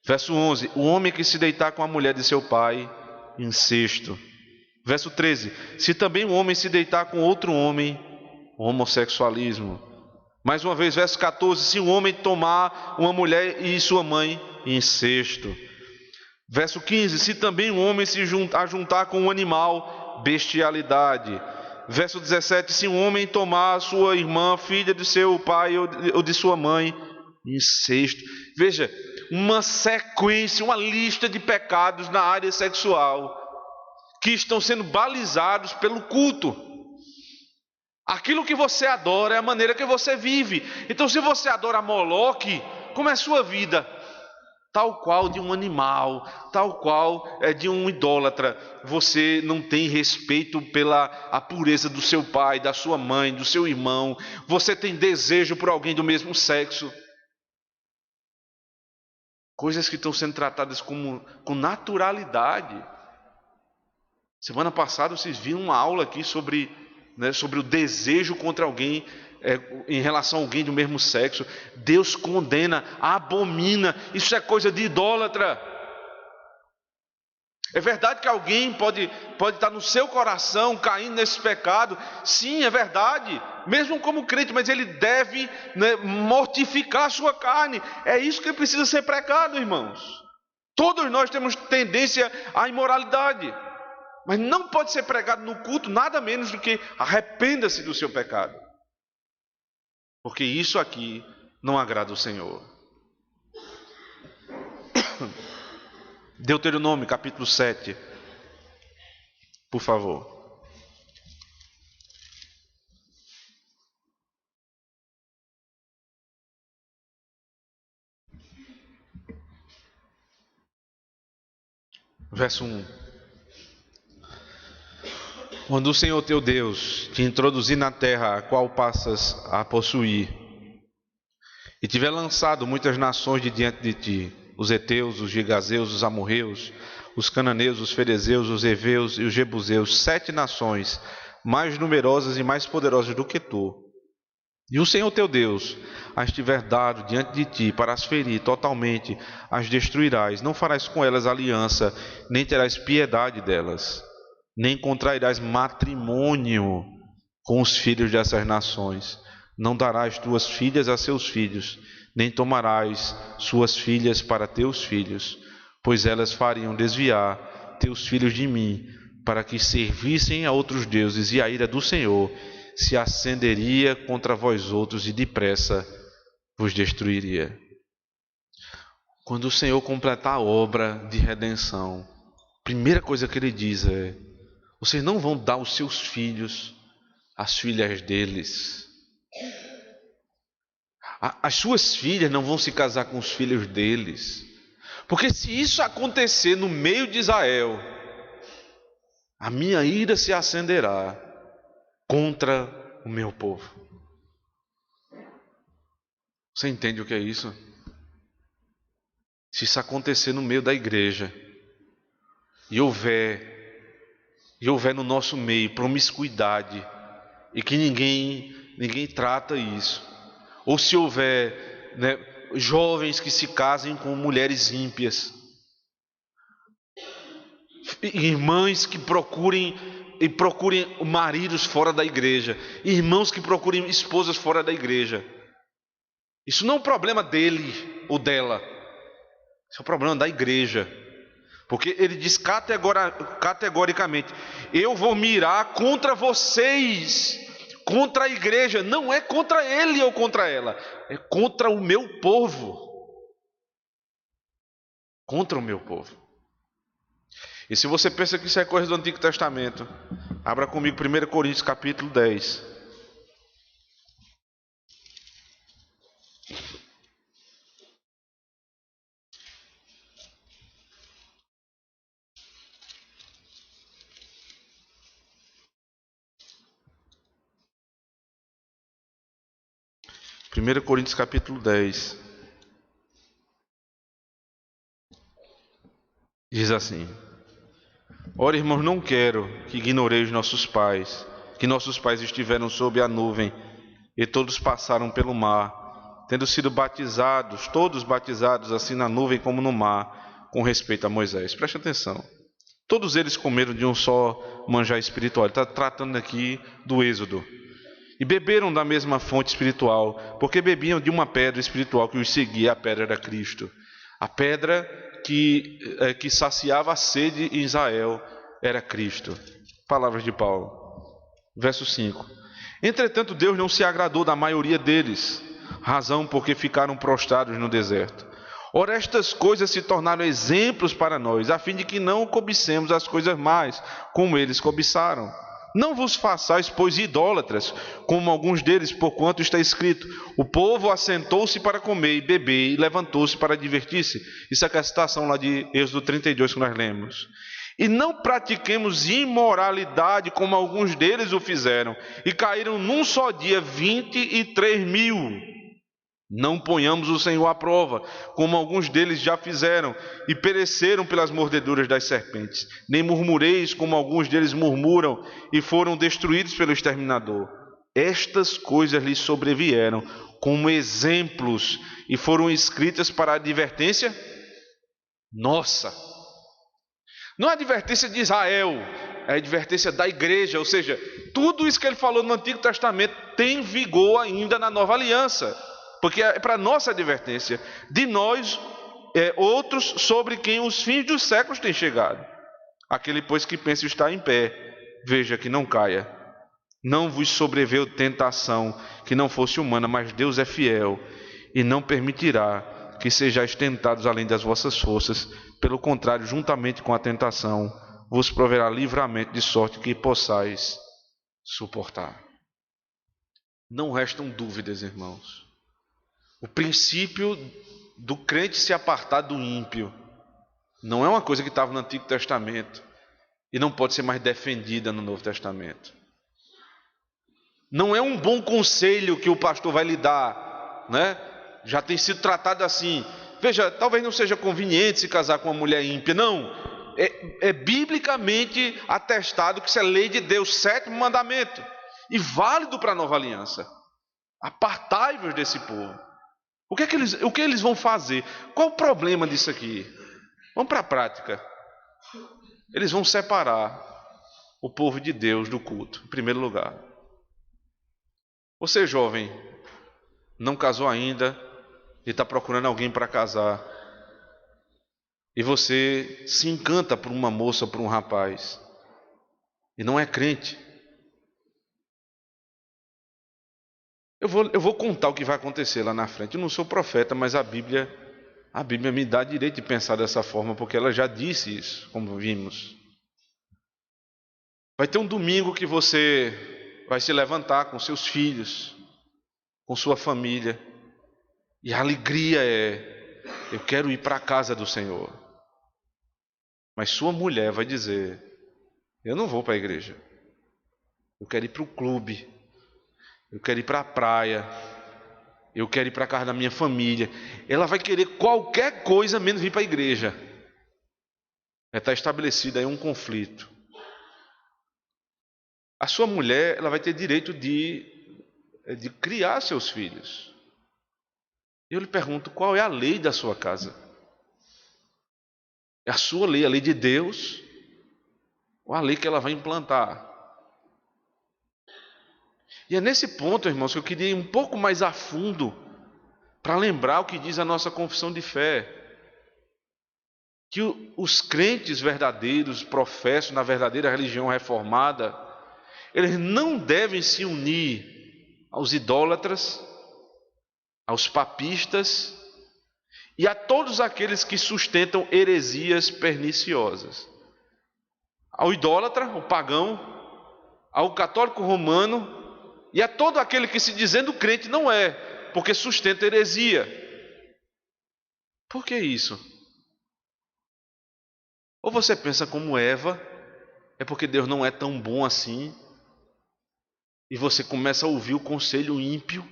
Verso 11. O homem que se deitar com a mulher de seu pai, incesto. Verso 13. Se também o homem se deitar com outro homem, homossexualismo. Mais uma vez, verso 14. Se um homem tomar uma mulher e sua mãe, incesto. Verso 15. Se também um homem se juntar com um animal, bestialidade. Verso 17. Se um homem tomar sua irmã, filha de seu pai ou de sua mãe, incesto. Veja, uma sequência, uma lista de pecados na área sexual que estão sendo balizados pelo culto. Aquilo que você adora é a maneira que você vive. Então, se você adora Moloque, como é a sua vida? Tal qual de um animal, tal qual é de um idólatra. Você não tem respeito pela a pureza do seu pai, da sua mãe, do seu irmão. Você tem desejo por alguém do mesmo sexo. Coisas que estão sendo tratadas com naturalidade. Semana passada vocês viram uma aula aqui sobre o desejo contra alguém, em relação a alguém do mesmo sexo. Deus condena, abomina. Isso é coisa de idólatra. É verdade que alguém pode estar no seu coração caindo nesse pecado. Sim, é verdade, mesmo como crente, mas ele deve mortificar a sua carne. É isso que precisa ser pregado, irmãos. Todos nós temos tendência à imoralidade, mas não pode ser pregado no culto nada menos do que arrependa-se do seu pecado, porque isso aqui não agrada o Senhor. Deuteronômio capítulo 7, por favor. Verso 1. Quando o Senhor teu Deus te introduzir na terra a qual passas a possuir, e tiver lançado muitas nações de diante de ti, os heteus, os gigazeus, os amorreus, os cananeus, os ferezeus, os heveus e os jebuseus, 7 nações mais numerosas e mais poderosas do que tu, e o Senhor teu Deus as tiver dado diante de ti para as ferir totalmente, as destruirás, não farás com elas aliança, nem terás piedade delas, nem contrairás matrimônio com os filhos dessas nações, não darás tuas filhas a seus filhos, nem tomarás suas filhas para teus filhos, pois elas fariam desviar teus filhos de mim, para que servissem a outros deuses, e a ira do Senhor se acenderia contra vós outros, e depressa vos destruiria. Quando o Senhor completar a obra de redenção, a primeira coisa que Ele diz é: vocês não vão dar os seus filhos às filhas deles. As suas filhas não vão se casar com os filhos deles. Porque se isso acontecer no meio de Israel, a minha ira se acenderá contra o meu povo. Você entende o que é isso? Se isso acontecer no meio da igreja, e houver no nosso meio promiscuidade, e que ninguém trata isso, ou se houver jovens que se casem com mulheres ímpias, irmãs que procurem maridos fora da igreja, irmãos que procurem esposas fora da igreja, isso não é um problema dele ou dela, isso é um problema da igreja. Porque ele diz categoricamente: eu vou mirar contra vocês, contra a igreja. Não é contra ele ou contra ela, é contra o meu povo. Contra o meu povo. E se você pensa que isso é coisa do Antigo Testamento, abra comigo 1 Coríntios capítulo 10. 1 Coríntios capítulo 10. Diz assim: ora, irmãos, não quero que ignoreis nossos pais, que nossos pais estiveram sob a nuvem, e todos passaram pelo mar, tendo sido batizados, todos batizados assim na nuvem como no mar, com respeito a Moisés. Preste atenção. Todos eles comeram de um só manjar espiritual. Ele está tratando aqui do Êxodo. E beberam da mesma fonte espiritual, porque bebiam de uma pedra espiritual que os seguia. A pedra era Cristo. A pedra que saciava a sede em Israel era Cristo. Palavras de Paulo. Verso 5. Entretanto, Deus não se agradou da maioria deles, razão porque ficaram prostrados no deserto. Ora, estas coisas se tornaram exemplos para nós, a fim de que não cobicemos as coisas mais, como eles cobiçaram. Não vos façais, pois, idólatras, como alguns deles, porquanto está escrito: o povo assentou-se para comer e beber, e levantou-se para divertir-se. Isso é a citação lá de Êxodo 32 que nós lemos. E não pratiquemos imoralidade, como alguns deles o fizeram, e caíram num só dia 23.000. Não ponhamos o Senhor à prova, como alguns deles já fizeram, e pereceram pelas mordeduras das serpentes. Nem murmureis, como alguns deles murmuram, e foram destruídos pelo exterminador. Estas coisas lhes sobrevieram como exemplos, e foram escritas para a advertência nossa. Não é a advertência de Israel, é a advertência da igreja. Ou seja, tudo isso que ele falou no Antigo Testamento tem vigor ainda na Nova Aliança. Porque é para nossa advertência, de nós, outros sobre quem os fins dos séculos têm chegado. Aquele, pois, que pensa estar em pé, veja que não caia. Não vos sobreveio tentação que não fosse humana, mas Deus é fiel e não permitirá que sejais tentados além das vossas forças. Pelo contrário, juntamente com a tentação, vos proverá livramento, de sorte que possais suportar. Não restam dúvidas, irmãos. O princípio do crente se apartar do ímpio não é uma coisa que estava no Antigo Testamento e não pode ser mais defendida no Novo Testamento. Não é um bom conselho que o pastor vai lhe dar, né? Já tem sido tratado assim. Veja, talvez não seja conveniente se casar com uma mulher ímpia. Não, é biblicamente atestado que isso é lei de Deus, 7º mandamento, e válido para a Nova Aliança. Apartai-vos desse povo. O que eles vão fazer? Qual o problema disso aqui? Vamos para a prática. Eles vão separar o povo de Deus do culto, em primeiro lugar. Você, jovem, não casou ainda e está procurando alguém para casar, e você se encanta por uma moça ou por um rapaz, e não é crente. Eu vou contar o que vai acontecer lá na frente. Eu não sou profeta, mas a Bíblia me dá direito de pensar dessa forma, porque ela já disse isso, como vimos. Vai ter um domingo que você vai se levantar com seus filhos, com sua família, e a alegria é: eu quero ir para a casa do Senhor. Mas sua mulher vai dizer: eu não vou para a igreja, eu quero ir para o clube, eu quero ir para a praia, eu quero ir para a casa da minha família. Ela vai querer qualquer coisa menos vir para a igreja. Está estabelecido aí um conflito. A sua mulher, ela vai ter direito de criar seus filhos. Eu lhe pergunto, qual é a lei da sua casa? É a sua lei, a lei de Deus, ou a lei que ela vai implantar? E é nesse ponto, irmãos, que eu queria ir um pouco mais a fundo para lembrar o que diz a nossa confissão de fé. Que os crentes verdadeiros, professos na verdadeira religião reformada, eles não devem se unir aos idólatras, aos papistas e a todos aqueles que sustentam heresias perniciosas. Ao idólatra, ao pagão, ao católico romano e a todo aquele que se dizendo crente não é, porque sustenta heresia. Por que isso? Ou você pensa como Eva, é porque Deus não é tão bom assim, e você começa a ouvir o conselho ímpio,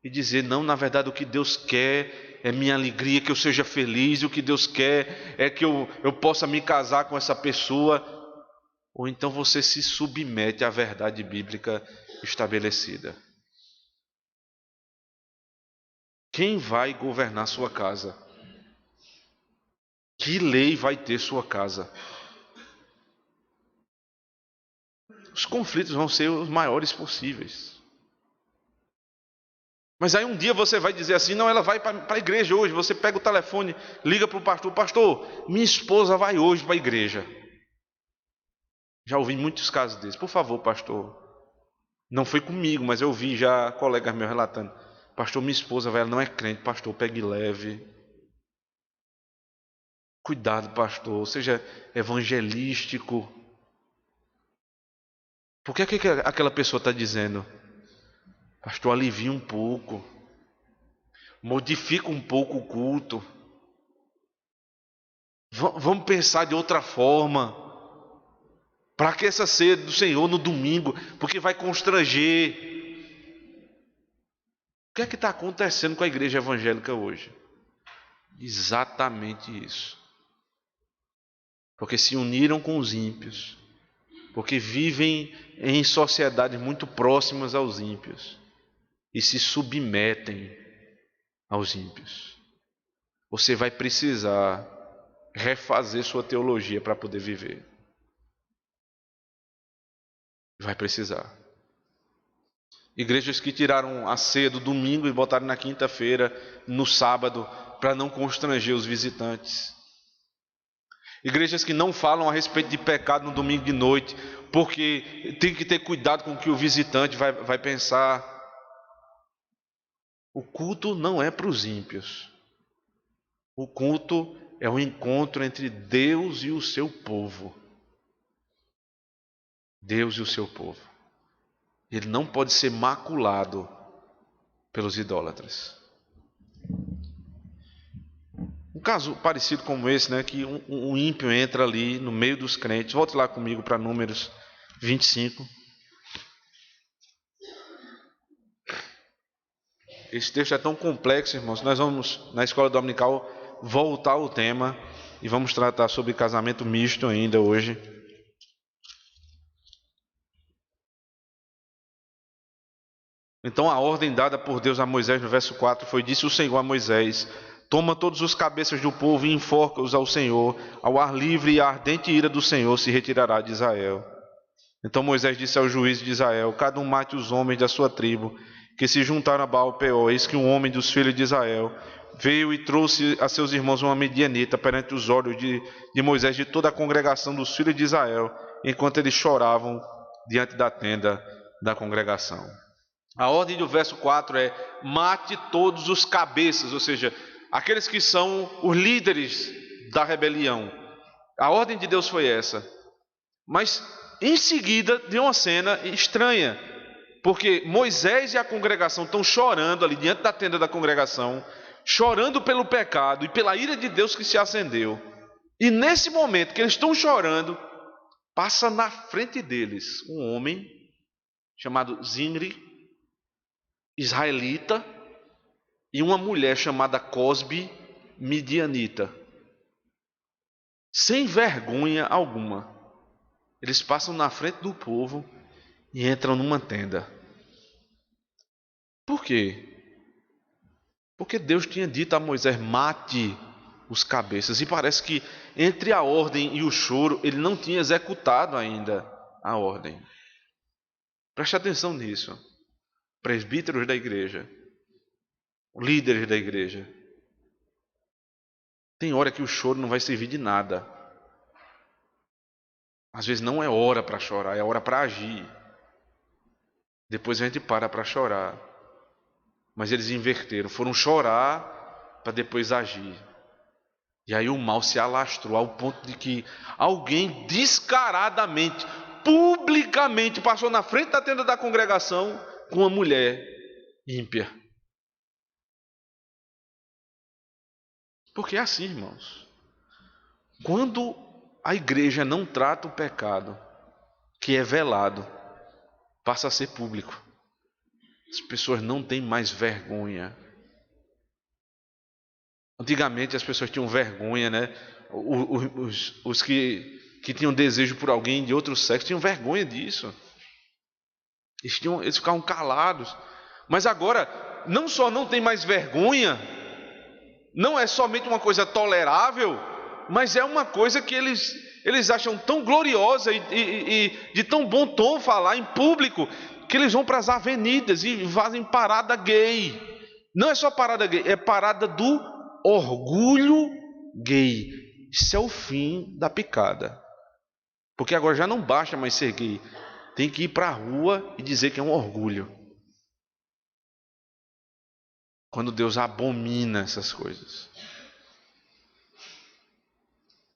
e dizer: não, na verdade o que Deus quer é minha alegria, que eu seja feliz, e o que Deus quer é que eu possa me casar com essa pessoa. Ou então você se submete à verdade bíblica estabelecida. Quem vai governar sua casa? Que lei vai ter sua casa? Os conflitos vão ser os maiores possíveis. Mas aí um dia você vai dizer assim: não, ela vai para a igreja hoje. Você pega o telefone, liga para o pastor: pastor, minha esposa vai hoje para a igreja. Já ouvi muitos casos desses. Por favor, pastor. Não foi comigo, mas eu ouvi já colegas meus relatando: pastor, minha esposa ela não é crente. Pastor, pegue leve. Cuidado, pastor, seja evangelístico. Por que aquela pessoa está dizendo? Pastor, alivia um pouco. Modifica um pouco o culto. Vamos pensar de outra forma. Para que essa ceia do Senhor no domingo? Porque vai constranger. O que é que está acontecendo com a igreja evangélica hoje? Exatamente isso. Porque se uniram com os ímpios. Porque vivem em sociedades muito próximas aos ímpios. E se submetem aos ímpios. Você vai precisar refazer sua teologia para poder viver. Vai precisar. Igrejas que tiraram a ceia do domingo e botaram na quinta-feira, no sábado, para não constranger os visitantes. Igrejas que não falam a respeito de pecado no domingo de noite, porque tem que ter cuidado com o que o visitante vai pensar. O culto não é para os ímpios. O culto é o encontro entre Deus e o seu povo. Deus e o seu povo. Ele não pode ser maculado pelos idólatras. Um caso parecido como esse, né, que um ímpio entra ali no meio dos crentes. Volte lá comigo para Números 25. Esse texto é tão complexo, irmãos. Nós vamos, na escola dominical, voltar ao tema e vamos tratar sobre casamento misto ainda hoje. Então a ordem dada por Deus a Moisés no verso 4 foi: disse o Senhor a Moisés: toma todos os cabeças do povo e enforca-os ao Senhor, ao ar livre, e a ardente ira do Senhor se retirará de Israel. Então Moisés disse aos juízes de Israel: cada um mate os homens da sua tribo, que se juntaram a Baal-Peor. Eis que um homem dos filhos de Israel veio e trouxe a seus irmãos uma medianita perante os olhos de Moisés, de toda a congregação dos filhos de Israel, enquanto eles choravam diante da tenda da congregação. A ordem do verso 4 é: mate todos os cabeças, ou seja, aqueles que são os líderes da rebelião. A ordem de Deus foi essa. Mas em seguida deu uma cena estranha, porque Moisés e a congregação estão chorando ali diante da tenda da congregação, chorando pelo pecado e pela ira de Deus que se acendeu. E nesse momento que eles estão chorando, passa na frente deles um homem chamado Zimri, israelita, e uma mulher chamada Cosbe, midianita. Sem vergonha alguma, eles passam na frente do povo e entram numa tenda. Por quê? Porque Deus tinha dito a Moisés: mate os cabeças. E parece que entre a ordem e o choro, ele não tinha executado ainda a ordem. Preste atenção nisso. Presbíteros da igreja, líderes da igreja. Tem hora que o choro não vai servir de nada. Às vezes não é hora para chorar, é hora para agir. Depois a gente para chorar. Mas eles inverteram, foram chorar para depois agir. E aí o mal se alastrou ao ponto de que alguém descaradamente, publicamente, passou na frente da tenda da congregação com uma mulher ímpia. Porque é assim, irmãos. Quando a igreja não trata o pecado, que é velado, passa a ser público. As pessoas não têm mais vergonha. Antigamente as pessoas tinham vergonha, né? Os que tinham desejo por alguém de outro sexo tinham vergonha disso. Eles ficavam calados. Mas agora, não só não tem mais vergonha, não é somente uma coisa tolerável, mas é uma coisa que eles acham tão gloriosa e de tão bom tom falar em público, que eles vão para as avenidas e fazem parada gay. Não é só parada gay, é parada do orgulho gay. Isso é o fim da picada. Porque agora já não basta mais ser gay. Tem que ir para a rua e dizer que é um orgulho. Quando Deus abomina essas coisas.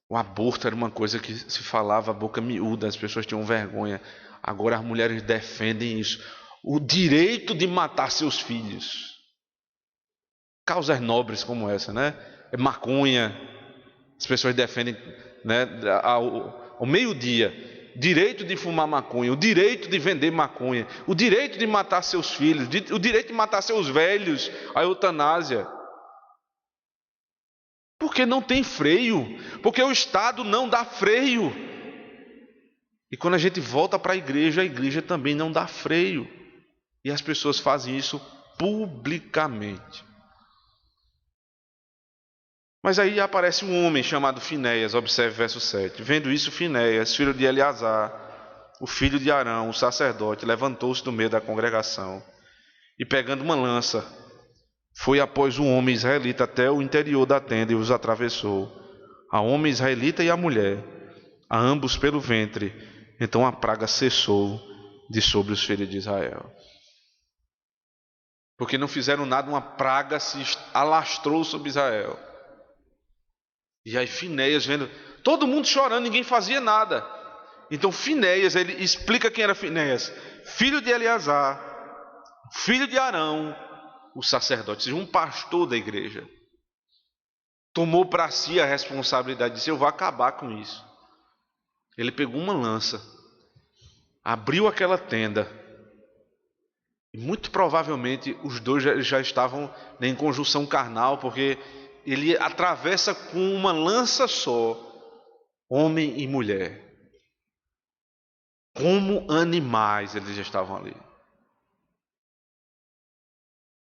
O aborto era uma coisa que se falava a boca miúda, as pessoas tinham vergonha. Agora as mulheres defendem isso. O direito de matar seus filhos. Causas nobres como essa, né? É maconha. As pessoas defendem, né, ao meio-dia. Direito de fumar maconha, o direito de vender maconha, o direito de matar seus filhos, o direito de matar seus velhos, a eutanásia. Porque não tem freio, porque o Estado não dá freio. E quando a gente volta para a igreja também não dá freio. E as pessoas fazem isso publicamente. Mas aí aparece um homem chamado Finéias, observe verso 7. Vendo isso, Finéias, filho de Eleazar, o filho de Arão, o sacerdote, levantou-se do meio da congregação e, pegando uma lança, foi após um homem israelita até o interior da tenda e os atravessou, a homem israelita e a mulher, a ambos pelo ventre. Então a praga cessou de sobre os filhos de Israel. Porque não fizeram nada, uma praga se alastrou sobre Israel. E aí Finéias vendo, todo mundo chorando, ninguém fazia nada. Então Finéias, ele explica quem era Finéias. Filho de Eleazar, filho de Arão, o sacerdote, um pastor da igreja. Tomou para si a responsabilidade, disse, eu vou acabar com isso. Ele pegou uma lança, abriu aquela tenda, e muito provavelmente os dois já estavam em conjunção carnal, porque ele atravessa com uma lança só, homem e mulher. Como animais eles estavam ali.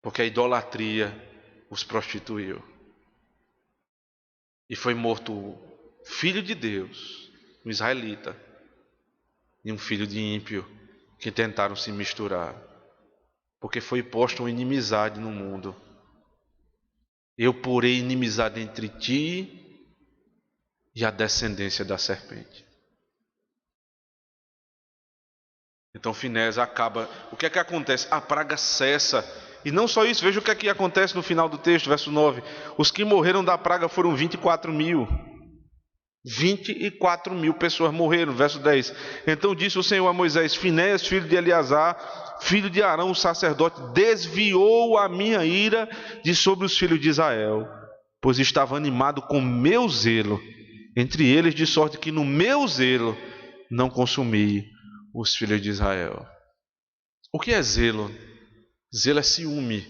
Porque a idolatria os prostituiu. E foi morto o filho de Deus, um israelita, e um filho de ímpio, que tentaram se misturar. Porque foi posta uma inimizade no mundo. Eu porei inimizade entre ti e a descendência da serpente. Então Finéias acaba. O que é que acontece? A praga cessa. E não só isso, veja o que é que acontece no final do texto, verso 9. Os que morreram da praga foram 24 mil. 24 mil pessoas morreram, verso 10. Então disse o Senhor a Moisés: Finéias, filho de Eleazar, filho de Arão, o sacerdote, desviou a minha ira de sobre os filhos de Israel, pois estava animado com meu zelo entre eles, de sorte que no meu zelo não consumi os filhos de Israel. O que é zelo? Zelo é ciúme,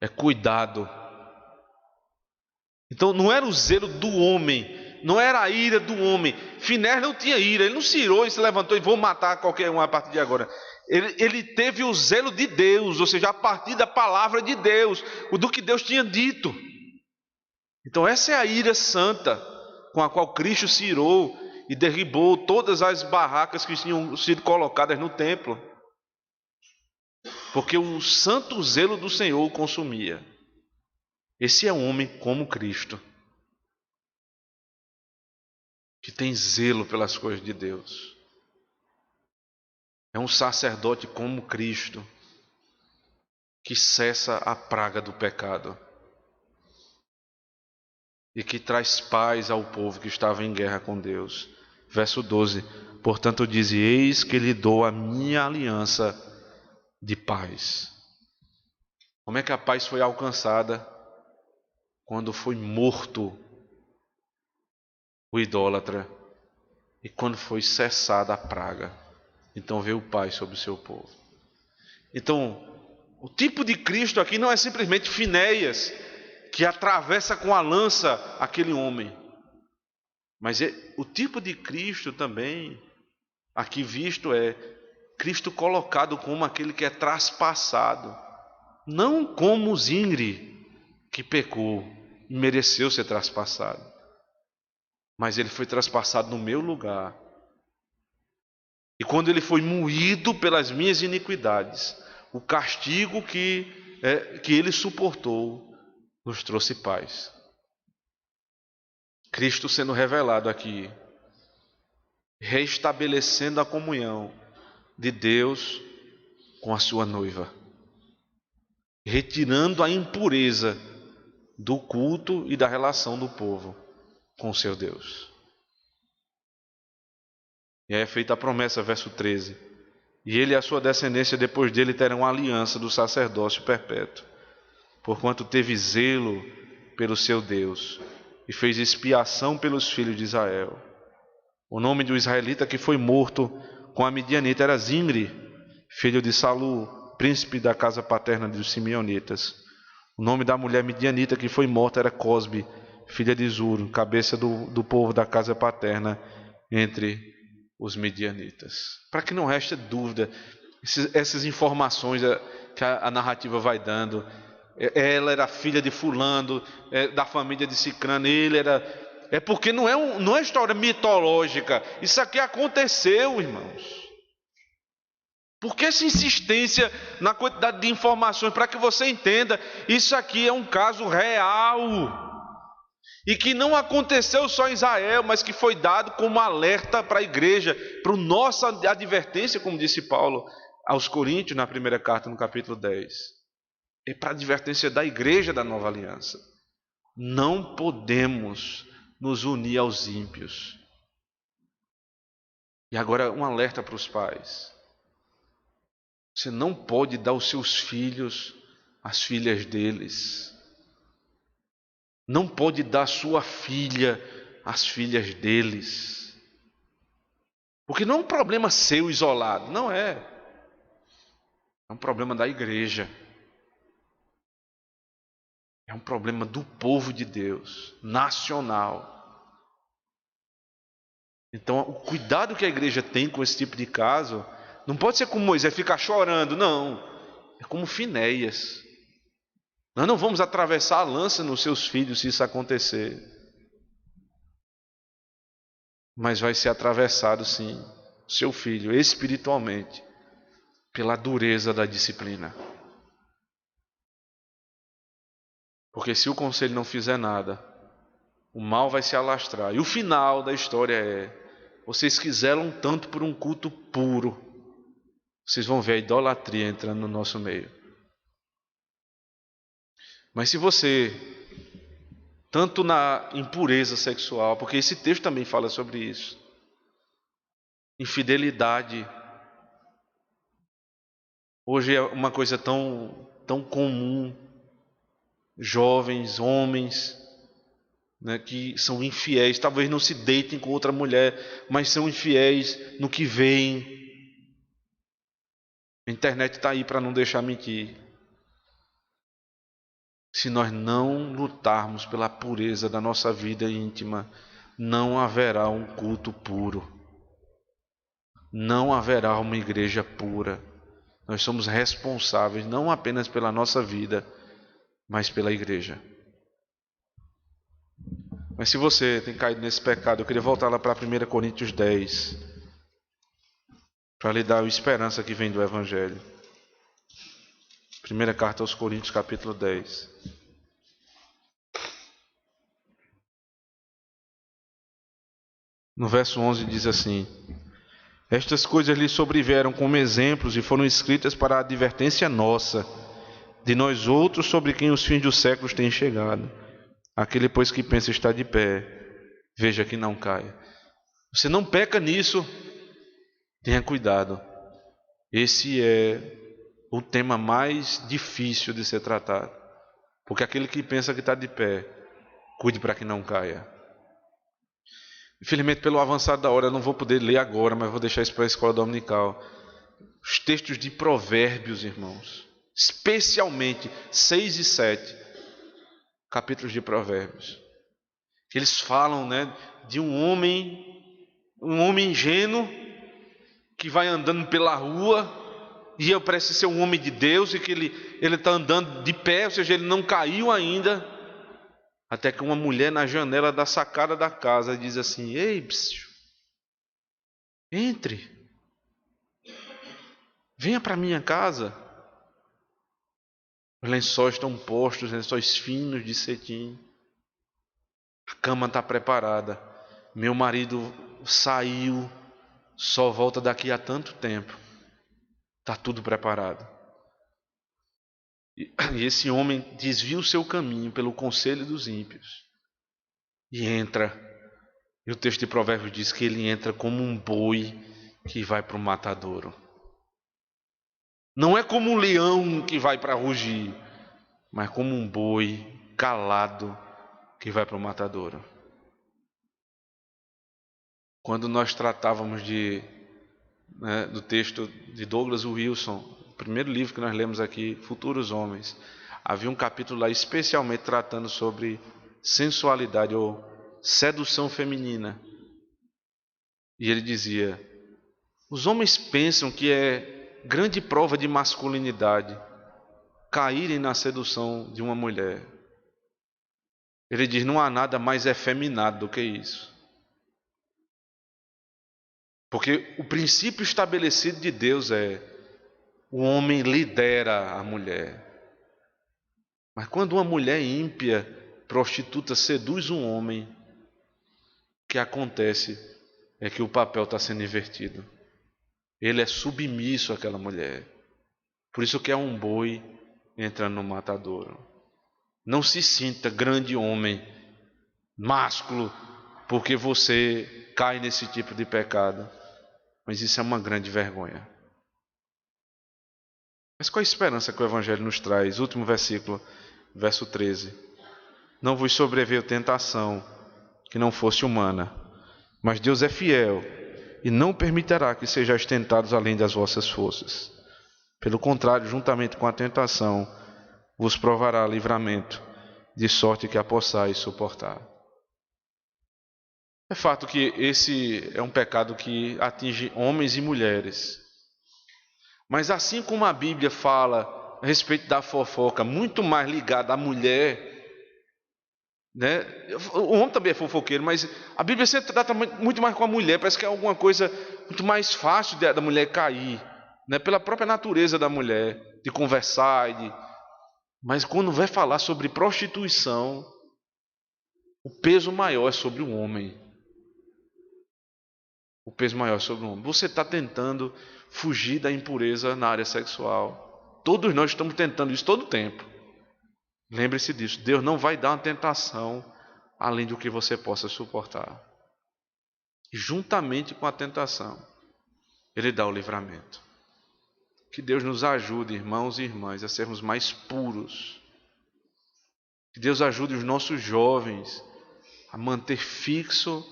é cuidado. Então não era o zelo do homem, não era a ira do homem. Finéias não tinha ira, ele não se irou e se levantou e vou matar qualquer um a partir de agora. Ele teve o zelo de Deus, ou seja, a partir da palavra de Deus, do que Deus tinha dito. Então essa é a ira santa com a qual Cristo se irou e derribou todas as barracas que tinham sido colocadas no templo. Porque o santo zelo do Senhor o consumia. Esse é um homem como Cristo, que tem zelo pelas coisas de Deus. É um sacerdote como Cristo, que cessa a praga do pecado e que traz paz ao povo que estava em guerra com Deus. Verso 12: portanto diz, eis que lhe dou a minha aliança de paz. Como é que a paz foi alcançada? Quando foi morto o idólatra e quando foi cessada a praga. Então veio paz sobre o seu povo. Então, O tipo de Cristo aqui não é simplesmente Finéias, que atravessa com a lança aquele homem. Mas o tipo de Cristo também, aqui visto, é Cristo colocado como aquele que é traspassado. Não como Zimri, que pecou e mereceu ser traspassado. Mas ele foi traspassado no meu lugar. E quando ele foi moído pelas minhas iniquidades, o castigo que ele suportou nos trouxe paz. Cristo sendo revelado aqui, restabelecendo a comunhão de Deus com a sua noiva, retirando a impureza do culto e da relação do povo com o seu Deus. E aí é feita a promessa, verso 13: e ele e a sua descendência depois dele terão a aliança do sacerdócio perpétuo, porquanto teve zelo pelo seu Deus e fez expiação pelos filhos de Israel. O nome do israelita que foi morto com a midianita era Zimri, filho de Salu, príncipe da casa paterna dos simeonitas. O nome da mulher midianita que foi morta era Cosbe, filha de Zur, cabeça do povo da casa paterna entre os midianitas. Para que não reste dúvida, essas informações que a narrativa vai dando, ela era filha de fulano, da família de Cicrano, ele era... É porque não é história mitológica. Isso aqui aconteceu, irmãos. Por que essa insistência na quantidade de informações? Para que você entenda, isso aqui é um caso real. E que não aconteceu só em Israel, mas que foi dado como alerta para a igreja, para a nossa advertência, como disse Paulo aos Coríntios na primeira carta, no capítulo 10. É para a advertência da igreja da nova aliança. Não podemos nos unir aos ímpios. E agora um alerta para os pais. Você não pode dar os seus filhos às filhas deles. Não pode dar sua filha às filhas deles. Porque não é um problema seu isolado, não é. É um problema da igreja. É um problema do povo de Deus, nacional. Então, o cuidado que a igreja tem com esse tipo de caso, não pode ser como Moisés, ficar chorando, não. É como Finéias. Nós não vamos atravessar a lança nos seus filhos se isso acontecer. Mas vai ser atravessado, sim, seu filho, espiritualmente, pela dureza da disciplina. Porque se o conselho não fizer nada, o mal vai se alastrar. E o final da história é: vocês quiseram tanto por um culto puro, vocês vão ver a idolatria entrando no nosso meio. Mas se você, tanto na impureza sexual, porque esse texto também fala sobre isso, infidelidade, hoje é uma coisa tão comum, jovens, homens, né, que são infiéis, talvez não se deitem com outra mulher, mas são infiéis no que veem. A internet está aí para não deixar mentir. Se nós não lutarmos pela pureza da nossa vida íntima, não haverá um culto puro. Não haverá uma igreja pura. Nós somos responsáveis não apenas pela nossa vida, mas pela igreja. Mas se você tem caído nesse pecado, eu queria voltar lá para 1 Coríntios 10, para lhe dar a esperança que vem do Evangelho. Primeira carta aos Coríntios, capítulo 10. No verso 11 diz assim: estas coisas lhe sobrevieram como exemplos e foram escritas para a advertência nossa, de nós outros sobre quem os fins dos séculos têm chegado. Aquele, pois, que pensa estar de pé, veja que não caia. Você não peca nisso, tenha cuidado. Esse é o tema mais difícil de ser tratado. Porque aquele que pensa que está de pé, cuide para que não caia. Infelizmente, pelo avançar da hora, eu não vou poder ler agora, mas vou deixar isso para a escola dominical. Os textos de Provérbios, irmãos, especialmente 6 e 7, capítulos de Provérbios, que eles falam, né, de um homem ingênuo que vai andando pela rua e parece ser um homem de Deus, e que ele está andando de pé, ou seja, ele não caiu ainda, até que uma mulher na janela da sacada da casa diz assim: ei, psiu, entre, venha para minha casa. Os lençóis estão postos, lençóis finos de cetim, a cama está preparada, meu marido saiu, só volta daqui a tanto tempo, está tudo preparado. E esse homem desvia o seu caminho pelo conselho dos ímpios e entra. E o texto de Provérbios diz que ele entra como um boi que vai para o matadouro. Não é como um leão que vai para rugir, mas como um boi calado que vai para o matadouro. Quando nós tratávamos do texto de Douglas Wilson, o primeiro livro que nós lemos aqui, Futuros Homens, havia um capítulo lá especialmente tratando sobre sensualidade ou sedução feminina. E ele dizia: os homens pensam que é grande prova de masculinidade caírem na sedução de uma mulher. Ele diz: não há nada mais efeminado do que isso. Porque o princípio estabelecido de Deus é: o homem lidera a mulher. Mas quando uma mulher ímpia, prostituta, seduz um homem, o que acontece é que o papel está sendo invertido. Ele é submisso àquela mulher. Por isso que é um boi entrando no matadouro. Não se sinta grande homem, másculo, porque você cai nesse tipo de pecado. Mas isso é uma grande vergonha. Mas qual a esperança que o Evangelho nos traz? Último versículo, verso 13. Não vos sobreveio tentação que não fosse humana, mas Deus é fiel e não permitirá que sejais tentados além das vossas forças. Pelo contrário, juntamente com a tentação, vos provará livramento, de sorte que a possais suportar. É fato que esse é um pecado que atinge homens e mulheres. Mas assim como a Bíblia fala a respeito da fofoca, muito mais ligada à mulher, né? O homem também é fofoqueiro, mas a Bíblia sempre trata muito mais com a mulher. Parece que é alguma coisa muito mais fácil da mulher cair, né? Pela própria natureza da mulher, de conversar. Mas quando vai falar sobre prostituição, o peso maior é sobre o homem. O peso maior é sobre o homem. Você está tentando fugir da impureza na área sexual. Todos nós estamos tentando isso todo o tempo. Lembre-se disso. Deus não vai dar uma tentação além do que você possa suportar. E juntamente com a tentação, Ele dá o livramento. Que Deus nos ajude, irmãos e irmãs, a sermos mais puros. Que Deus ajude os nossos jovens a manter fixo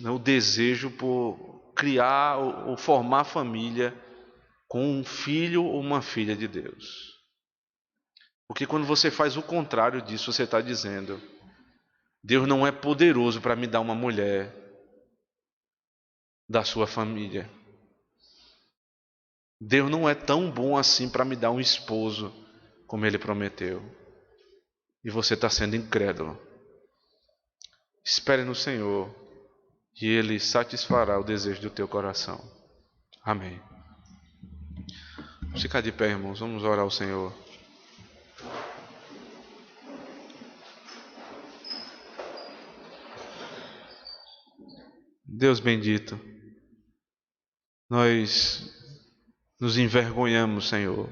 o desejo por criar ou formar família com um filho ou uma filha de Deus. Porque quando você faz o contrário disso, você está dizendo: Deus não é poderoso para me dar uma mulher da sua família. Deus não é tão bom assim para me dar um esposo como Ele prometeu. E você está sendo incrédulo. Espere no Senhor e Ele satisfará o desejo do teu coração. Amém. Vamos ficar de pé, irmãos. Vamos orar ao Senhor. Deus bendito, nós nos envergonhamos, Senhor,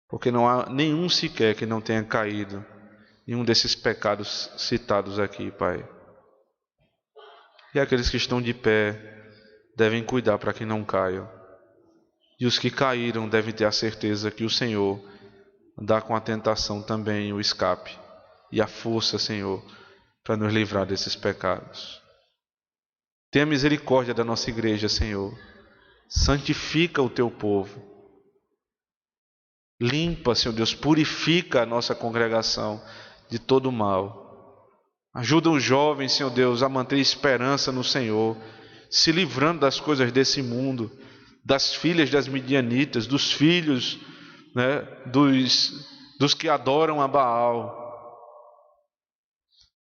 porque não há nenhum sequer que não tenha caído em um desses pecados citados aqui, Pai. E aqueles que estão de pé devem cuidar para que não caiam. E os que caíram devem ter a certeza que o Senhor dá com a tentação também o escape e a força, Senhor, para nos livrar desses pecados. Tenha misericórdia da nossa igreja, Senhor. Santifica o teu povo. Limpa, Senhor Deus, purifica a nossa congregação de todo mal. Ajuda os jovens, Senhor Deus, a manter esperança no Senhor, se livrando das coisas desse mundo, das filhas das midianitas, dos filhos, né, dos que adoram a Baal,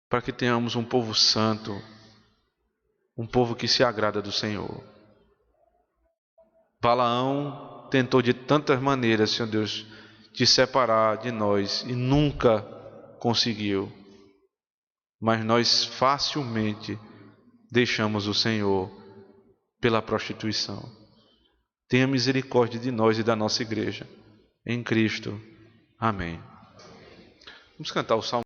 para que tenhamos um povo santo, um povo que se agrada do Senhor. Balaão tentou de tantas maneiras, Senhor Deus, te separar de nós e nunca conseguiu. Mas nós facilmente deixamos o Senhor pela prostituição. Tenha misericórdia de nós e da nossa igreja. Em Cristo. Amém. Vamos cantar o Salmo.